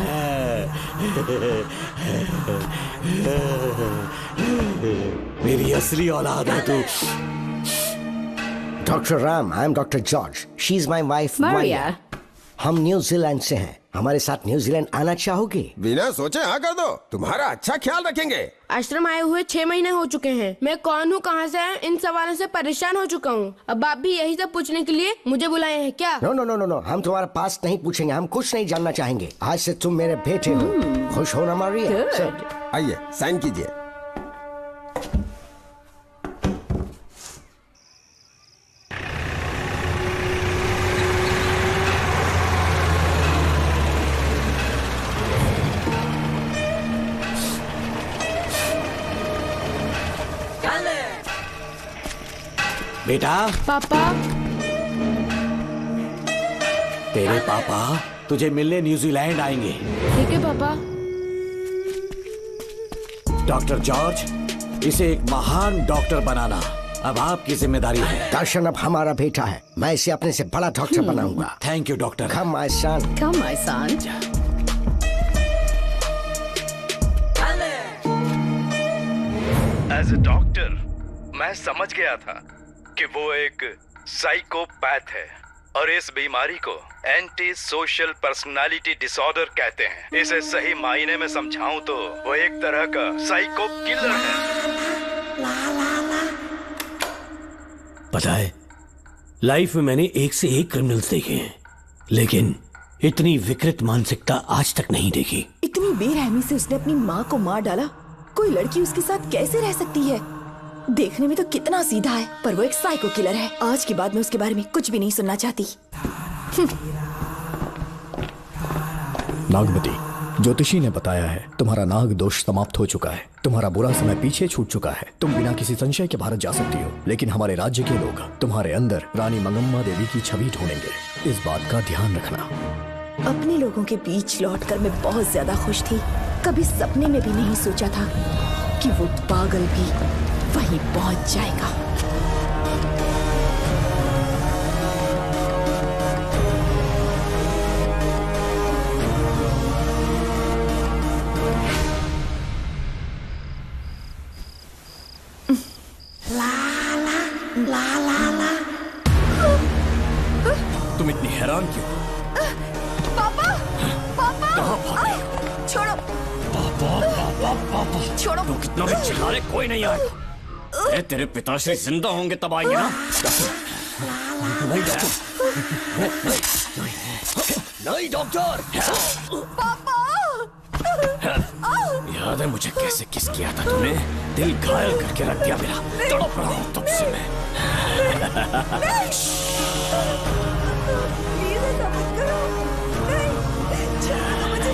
मेरी असली औलाद है तू। Doctor Ram, I am doctor George. She is my wife Maria. हम न्यूजीलैंड से हैं। हमारे साथ न्यूजीलैंड आना चाहोगे? बिना सोचे हाँ कर दो, तुम्हारा अच्छा ख्याल रखेंगे। आश्रम आए हुए 6 महीने हो चुके हैं। मैं कौन हूँ, कहाँ से आया, इन सवालों से परेशान हो चुका हूँ। अब आप भी यही सब पूछने के लिए मुझे बुलाए हैं क्या? No no no no no, हम तुम्हारा पास्ट नहीं पूछेंगे। हम कुछ नहीं जानना चाहेंगे। आज से तुम मेरे बेटे हो। खुश हो ना मारिया? आइए साइन कीजिए। बेटा। पापा। तेरे पापा तुझे मिलने न्यूजीलैंड आएंगे। ठीक है पापा। डॉक्टर जॉर्ज, इसे एक महान डॉक्टर बनाना अब आपकी जिम्मेदारी है। दर्शन अब हमारा बेटा है। मैं इसे अपने से बड़ा डॉक्टर बनाऊंगा। Thank you doctor. Come my son. Come my son. As a doctor मैं समझ गया था कि वो एक साइकोपैथ है और इस बीमारी को एंटी सोशल पर्सनालिटी डिसऑर्डर कहते हैं। इसे सही मायने में समझाऊं तो वो एक तरह का साइको किलर है। पता है, लाइफ में मैंने एक से एक क्रिमिनल्स देखे हैं, लेकिन इतनी विकृत मानसिकता आज तक नहीं देखी। इतनी बेरहमी से उसने अपनी माँ को मार डाला। कोई लड़की उसके साथ कैसे रह सकती है? देखने में तो कितना सीधा है, पर वो एक साइको किलर है। आज के बाद मैं उसके बारे में कुछ भी नहीं सुनना चाहती। नागमती, ज्योतिषी ने बताया है तुम्हारा नाग दोष समाप्त हो चुका है। तुम्हारा बुरा समय पीछे छूट चुका है। तुम बिना किसी संशय के भारत जा सकती हो, लेकिन हमारे राज्य के लोग तुम्हारे अंदर रानी मंगम्मा देवी की छवि ढूंढेंगे। इस बात का ध्यान रखना। अपने लोगों के बीच लौटकर मैं बहुत ज्यादा खुश थी। कभी सपने में भी नहीं सोचा था कि वो पागल भी वहीं पहुंच जाएगा। तुम इतनी हैरान क्यों? पापा, पापा, छोड़ो, पापा छोड़ो। तू कितना भी चिल्ला ले, कोई नहीं आएगा। तेरे पिताश्री जिंदा होंगे तब आएंगे ना। नहीं डॉक्टर। पापा, याद है मुझे कैसे किस किया था तूने? दिल घायल करके रख दिया मेरा। तड़प रहा हूं तब से मैं। प्लीज ऐसा मत करो। नहीं, छोड़ो मुझे।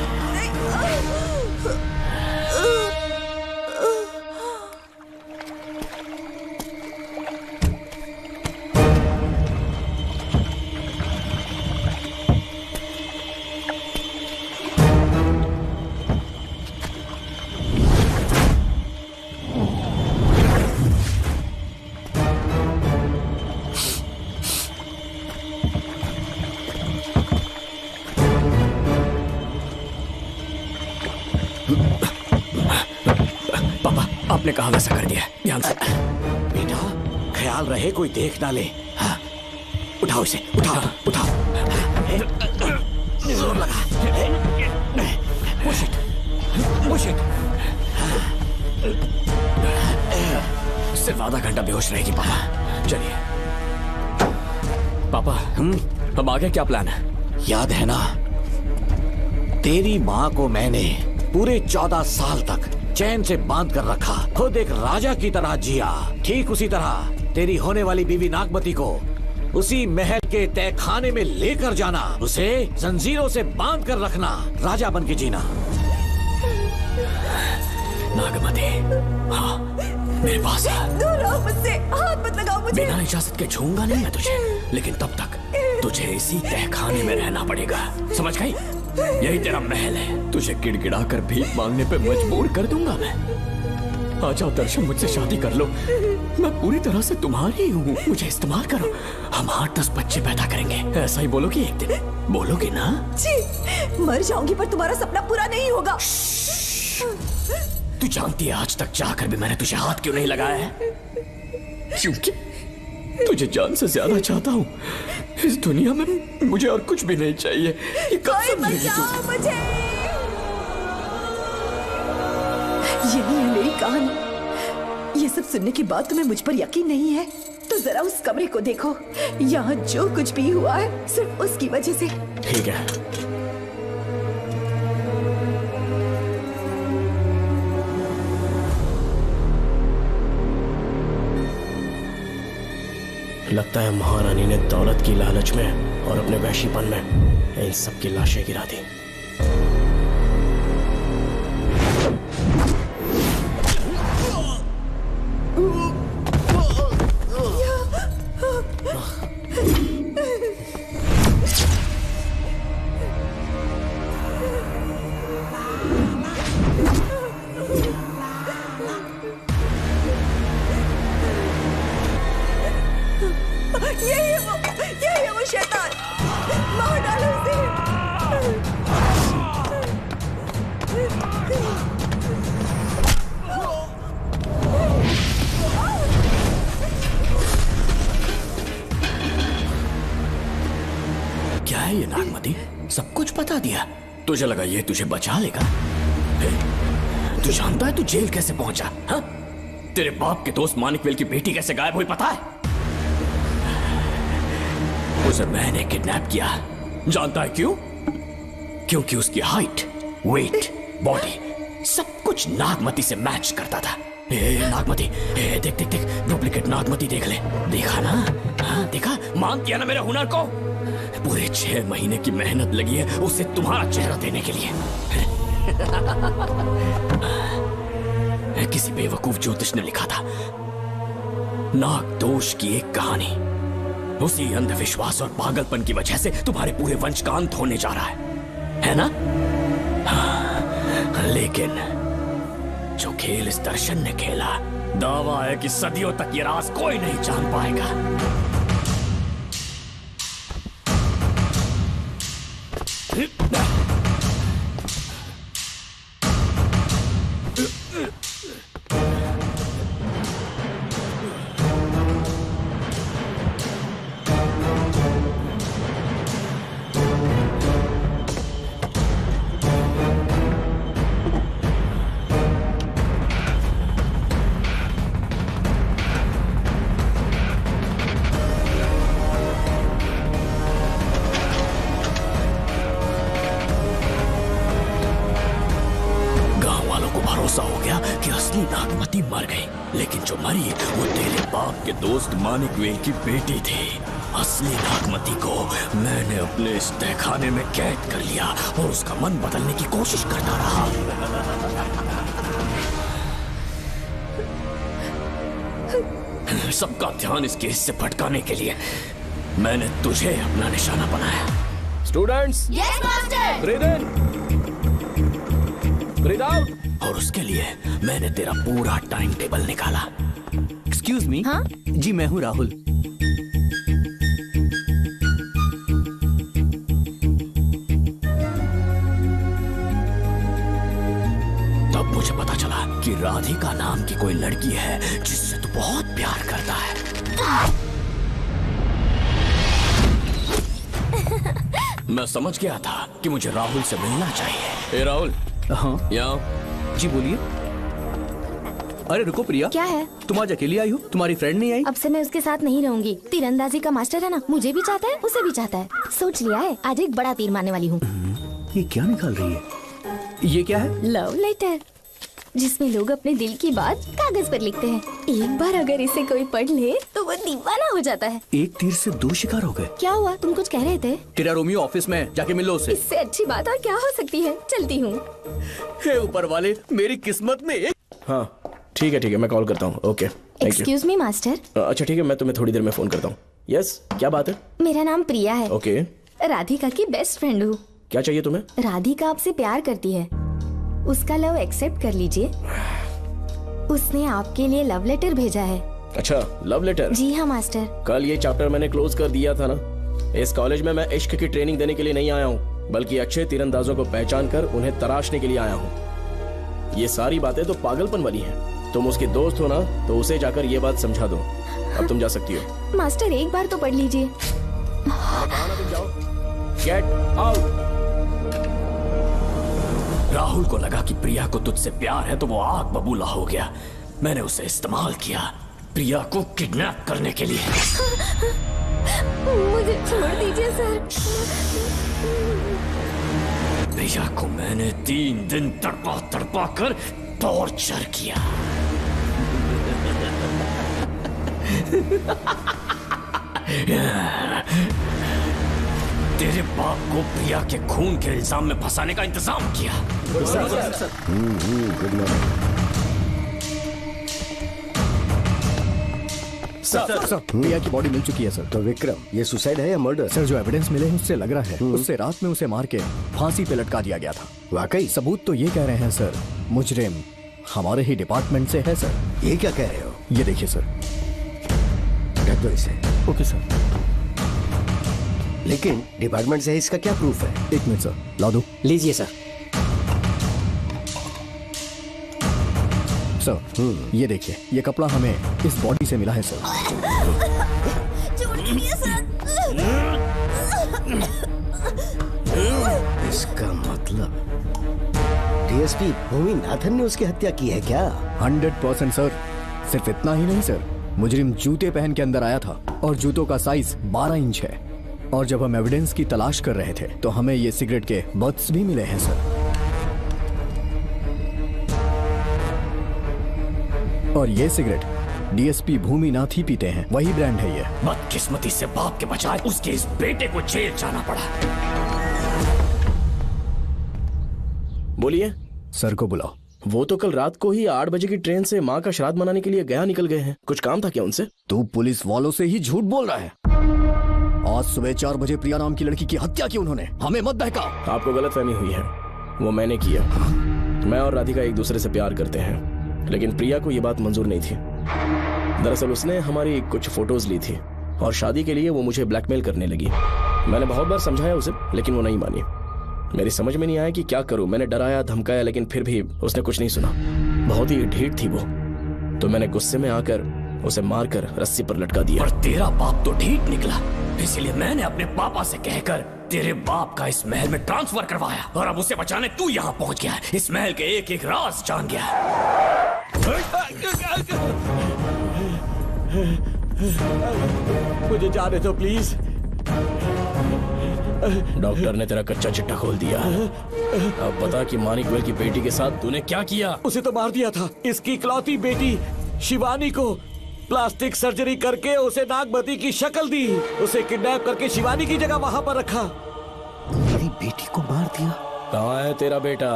आपने कहा वैसा कर दिया, ध्यान से। बेटा ख्याल रहे कोई देख ना ले। हाँ, उठाओ इसे, उठाओ उठाओ। जोर लगा। Push it, push it. सिर्फ आधा घंटा बेहोश रहेगी पापा। चलिए पापा, अब आगे क्या प्लान है? याद है ना, तेरी माँ को मैंने पूरे 14 साल तक चैन से बांध कर रखा, खुद एक राजा की तरह जिया। ठीक उसी तरह तेरी होने वाली बीवी नागमती को उसी महल के तहखाने में लेकर जाना, उसे जंजीरों से बांध कर रखना, राजा बन के जीना। नागमती, हाँ मेरे पास है। दूर रहो मुझसे, हाथ मत लगाओ मुझे। बिना इजाजत के छूंगा नहीं मैं तुझे, लेकिन तब तक तुझे इसी तहखाने में रहना पड़ेगा, समझ गई? यही तेरा महल है। तुझे गिड़गिड़ा कर भीख मांगने पे मजबूर कर दूंगा मैं। आ जाओ दर्शन, मुझसे शादी कर लो। मैं पूरी तरह से तुम्हारी हूँ, मुझे इस्तेमाल करो। हम 8-10 बच्चे पैदा करेंगे। ऐसा ही बोलोगी एक दिन? बोलोगी ना? जी, मर जाऊंगी पर तुम्हारा सपना पूरा नहीं होगा। तू जानती है आज तक जाकर भी मैंने तुझे हाथ क्यों नहीं लगाया है? क्योंकि तुझे जान से ज्यादा चाहता हूँ। इस दुनिया में मुझे और कुछ भी नहीं चाहिए। ये कब समझेगी तू? मुझे यही है मेरी कहानी। ये सब सुनने के बाद तुम्हें मुझ पर यकीन नहीं है तो जरा उस कमरे को देखो। यहाँ जो कुछ भी हुआ है सिर्फ उसकी वजह से। ठीक है, लगता है महारानी ने दौलत की लालच में और अपने वैशीपन में इन सब की लाशें गिरा दी। यही है वो शैतान। मार डालो उसे। क्या है ये नागमती? सब कुछ बता दिया। तुझे लगा ये तुझे बचा लेगा? तू जानता है तू जेल कैसे पहुंचा? हाँ? तेरे बाप के दोस्त मानिकवेल की बेटी कैसे गायब हुई पता है? उसे मैंने किडनैप किया। जानता है क्यों? क्योंकि उसकी हाइट, वेट, बॉडी सब कुछ नागमती से मैच करता था। नागमती, देख देख देख, डुप्लीकेट नागमती देख ले। देखा ना? हाँ देखा? मान किया ना मेरे हुनर को? पूरे 6 महीने की मेहनत लगी है उसे तुम्हारा चेहरा देने के लिए। किसी बेवकूफ ज्योतिष ने लिखा था, नागदोष की एक कहानी। उसी अंधविश्वास और पागलपन की वजह से तुम्हारे पूरे वंश का अंत होने जा रहा है। है ना? हाँ, लेकिन जो खेल इस दर्शन ने खेला, दावा है कि सदियों तक ये राज कोई नहीं जान पाएगा। मानिक वेल की बेटी थी। असली नागमती को मैंने अपने इस तहखाने में कैद कर लिया और उसका मन बदलने की कोशिश करता रहा। सबका ध्यान इस केस से भटकाने के लिए मैंने तुझे अपना निशाना बनाया। Students, yes master. ब्रीथ इन, ब्रीथ आउट। और उसके लिए मैंने तेरा पूरा टाइम टेबल निकाला। Excuse me. हाँ? जी मैं हूँ राहुल। तब मुझे पता चला कि राधिका नाम की कोई लड़की है जिससे तू बहुत प्यार करता है। मैं समझ गया था कि मुझे राहुल से मिलना चाहिए। ए राहुल। हाँ यहाँ। जी बोलिए। अरे रुको प्रिया, क्या है? तुम आज अकेली आई हो? तुम्हारी फ्रेंड नहीं आई? अब से मैं उसके साथ नहीं रहूंगी। तीरंदाजी का मास्टर है ना, मुझे भी चाहता है, उसे भी चाहता है। सोच लिया है, आज एक बड़ा तीर मारने वाली हूँ। ये क्या निकाल रही है? ये क्या है? लव लेटर, जिसमें लोग अपने दिल की बात कागज पर लिखते हैं। एक बार अगर इसे कोई पढ़ ले तो वो दीवाना हो जाता है। एक तीर से दो शिकार हो गए। क्या हुआ? तुम कुछ कह रहे थे? तेरा रोमियो ऑफिस में, जाके मिलो उससे। इससे अच्छी बात और क्या हो सकती है? चलती हूँ। हे ऊपर वाले, मेरी किस्मत में एक। हाँ ठीक है मैं कॉल करता हूँ। Okay excuse me master. अच्छा ठीक है, मैं तुम्हें थोड़ी देर में फोन करता हूँ। यस, क्या बात है? मेरा नाम प्रिया है। ओके। राधिका की बेस्ट फ्रेंड हूँ। क्या चाहिए तुम्हें? राधिका आपसे प्यार करती है, उसका लव एक्सेप्ट कर लीजिए। उसने आपके लिए लव लेटर भेजा है। अच्छा, लव लेटर? जी हाँ मास्टर। कल ये चैप्टर मैंने क्लोज कर दिया था ना। इस कॉलेज में मैं इश्क की ट्रेनिंग देने के लिए नहीं आया हूँ, बल्कि अच्छे तीरंदाजों को पहचान कर उन्हें तराशने के लिए आया हूँ। ये सारी बातें तो पागलपन वाली हैं। तुम उसकी दोस्त हो ना, तो उसे जाकर ये बात समझा दो। अब तुम जा सकती हो। मास्टर एक बार तो पढ़ लीजिए। तुम जाओ। Get out. राहुल को लगा कि प्रिया को तुझसे प्यार है तो वो आग बबूला हो गया। मैंने उसे इस्तेमाल किया प्रिया को किडनैप करने के लिए। मुझे छोड़ दीजिए सर। प्रिया को मैंने 3 दिन तड़पा कर टॉर्चर किया। तेरे बाप को प्रिया के खून के इल्जाम में फंसाने का इंतजाम किया। सर, प्रिया की बॉडी मिल चुकी है सर। तो विक्रम, ये सुसाइड है या मर्डर? सर जो एविडेंस मिले हैं उससे लग रहा है उससे रात में उसे मार के फांसी पे लटका दिया गया था। वाकई? सबूत तो ये कह रहे हैं सर, मुजरिम हमारे ही डिपार्टमेंट से है सर। ये क्या कह रहे हो? ये देखिए सर। रख दो इसे। Okay sir. लेकिन डिपार्टमेंट से है, इसका क्या प्रूफ है? 1 मिनट सर, ला दो। लीजिए सर। सर ये देखिए, ये कपड़ा हमें इस बॉडी से मिला है सर। इसका मतलब डीएसपी भूमि नाथन ने उसकी हत्या की है क्या? 100% सर। सिर्फ इतना ही नहीं सर, मुजरिम जूते पहन के अंदर आया था और जूतों का साइज 12 इंच है। और जब हम एविडेंस की तलाश कर रहे थे तो हमें ये सिगरेट के बट्स भी मिले हैं सर। और ये सिगरेट डीएसपी भूमि नाथ ही पीते हैं, वही ब्रांड है ये। बदकिस्मती से बाप के बजाय उसके इस बेटे को जेल जाना पड़ा। बोलिए। सर को बुलाओ। वो तो कल रात को ही 8 बजे की ट्रेन से माँ का श्राद्ध मनाने के लिए गया निकल गए हैं। कुछ काम था क्या उनसे? तू पुलिस वालों से ही झूठ बोल रहा है। आज सुबह 4 बजे प्रिया नाम की लड़की की हत्या की उन्होंने। हमें मत बहका। आपको गलतफहमी हुई है, वो मैंने किया। मैं और राधिका एक दूसरे से प्यार करते हैं, लेकिन प्रिया को ये बात मंजूर नहीं थी। दरअसल उसने हमारी कुछ फोटोज ली थी और शादी के लिए वो मुझे ब्लैकमेल करने लगी। मैंने बहुत बार समझाया उसे, लेकिन वो नहीं मानी। मेरी समझ में नहीं आया कि क्या करूं। मैंने डराया धमकाया, लेकिन फिर भी उसने कुछ नहीं सुना। बहुत ही ढीठ थी वो, तो मैंने गुस्से में आकर उसे मारकर रस्सी पर लटका दिया। और तेरा बाप तो ढीठ निकला, इसीलिए मैंने अपने पापा से कहकर तेरे बाप का इस महल में ट्रांसफर करवाया, और अब उसे बचाने तू यहाँ पहुँच गया है। इस महल के एक एक राज जान गया है। मुझे जाने दो प्लीज। डॉक्टर ने तेरा कच्चा चिट्ठा खोल दिया। अब बता कि मानिकवेल की बेटी के साथ तूने क्या किया? उसे तो मार दिया था। इसकी इकलौती बेटी शिवानी को प्लास्टिक सर्जरी करके उसे नागमती की शक्ल दी। उसे किडनैप करके शिवानी की जगह वहां पर रखा। मेरी बेटी को मार दिया? कहाँ है तेरा बेटा?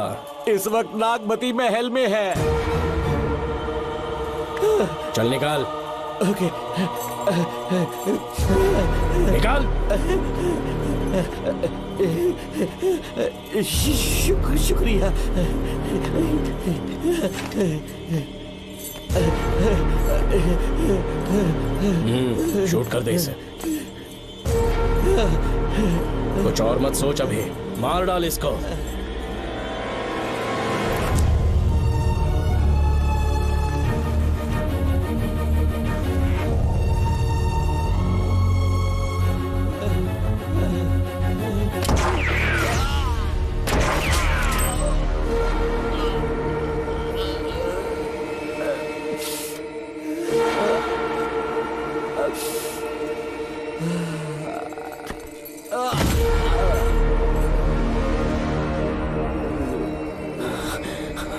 इस वक्त नागमती महल में है। चल निकाल। ओके। निकाल। शुक्रिया। शूट कर दे इसे। कुछ और मत सोच, अभी मार डाल इसको।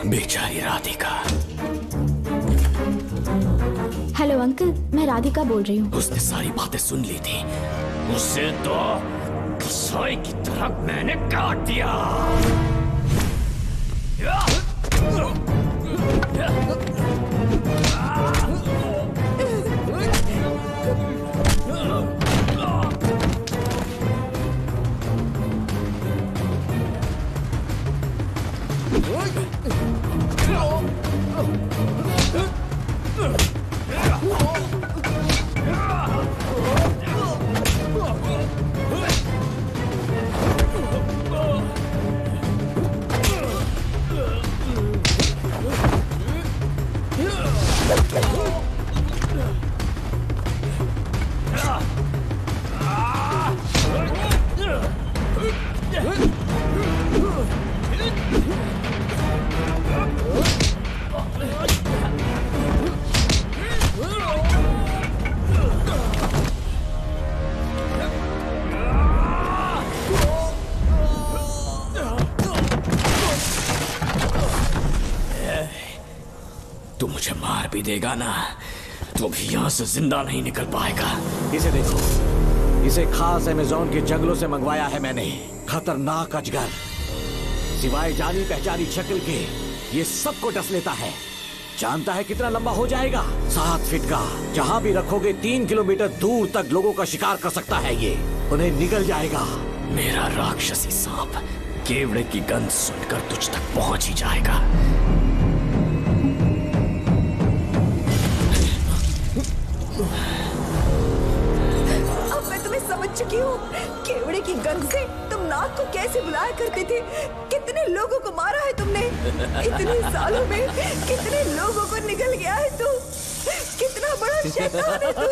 बेचारी राधिका। हेलो अंकल, मैं राधिका बोल रही हूँ। उसने सारी बातें सुन ली थी। उसे तो कसाई की तरह मैंने काट दिया। तू मुझे मार भी देगा ना, तो भी यहाँ से जिंदा नहीं निकल पाएगा। इसे देखो, इसे खास अमेज़न के जंगलों से मंगवाया है मैंने। खतरनाक अजगर, सिवाय जानी पहचानी शक्ल के ये सबको डस लेता है। जानता है कितना लंबा हो जाएगा? 7 फीट का। जहाँ भी रखोगे 3 किलोमीटर दूर तक लोगों का शिकार कर सकता है ये। उन्हें निगल जाएगा। मेरा राक्षसी सांप केवड़े की गंध सुनकर तुझ तक पहुंच ही जाएगा। अब मैं तुम्हें समझ चुकी हूँ। केवड़े की गंध से तुम नाग को कैसे बुलाया करते थे। कितने लोगों को मारा है तुमने। इतने सालों में कितने लोगों को निगल गया है तू। कितना बड़ा शैतान है तू।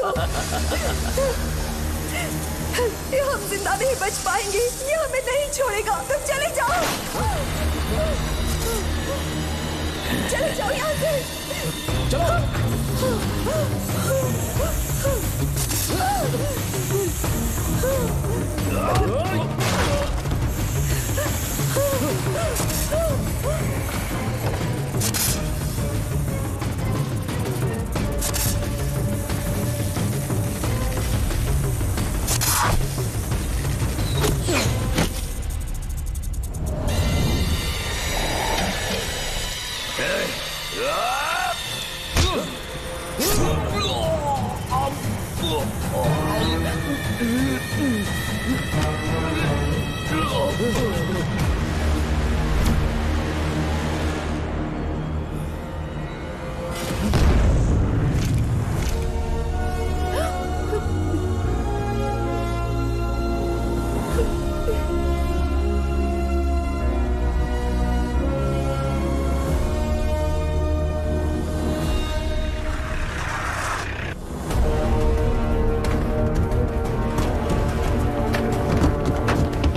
हम जिंदा नहीं बच पाएंगे। ये हमें नहीं छोड़ेगा। तुम चले जाओ, चले जाओ यहाँ से।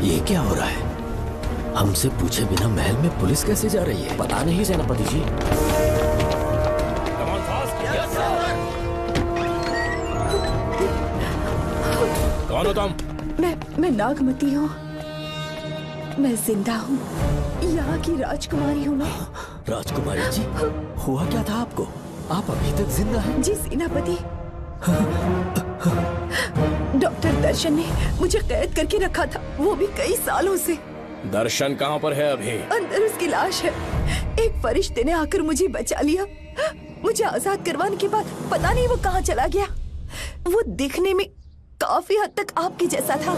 ये क्या हो रहा है? हमसे पूछे बिना महल में पुलिस कैसे जा रही है? पता नहीं सेनापति जी। कौन हो तुम? मैं नागमती हूँ। मैं जिंदा हूँ। यहाँ की राजकुमारी हूँ मैं। राजकुमारी जी, हुआ क्या था आपको? आप अभी तक जिंदा हैं? जी सेनापति। डॉक्टर दर्शन ने मुझे कैद करके रखा था, वो भी कई सालों से। दर्शन कहाँ पर है अभी? अंदर उसकी लाश है। एक फरिश्ते ने आकर मुझे बचा लिया। मुझे आजाद करवाने के बाद पता नहीं वो कहाँ चला गया। वो दिखने में काफी हद तक आपके जैसा था।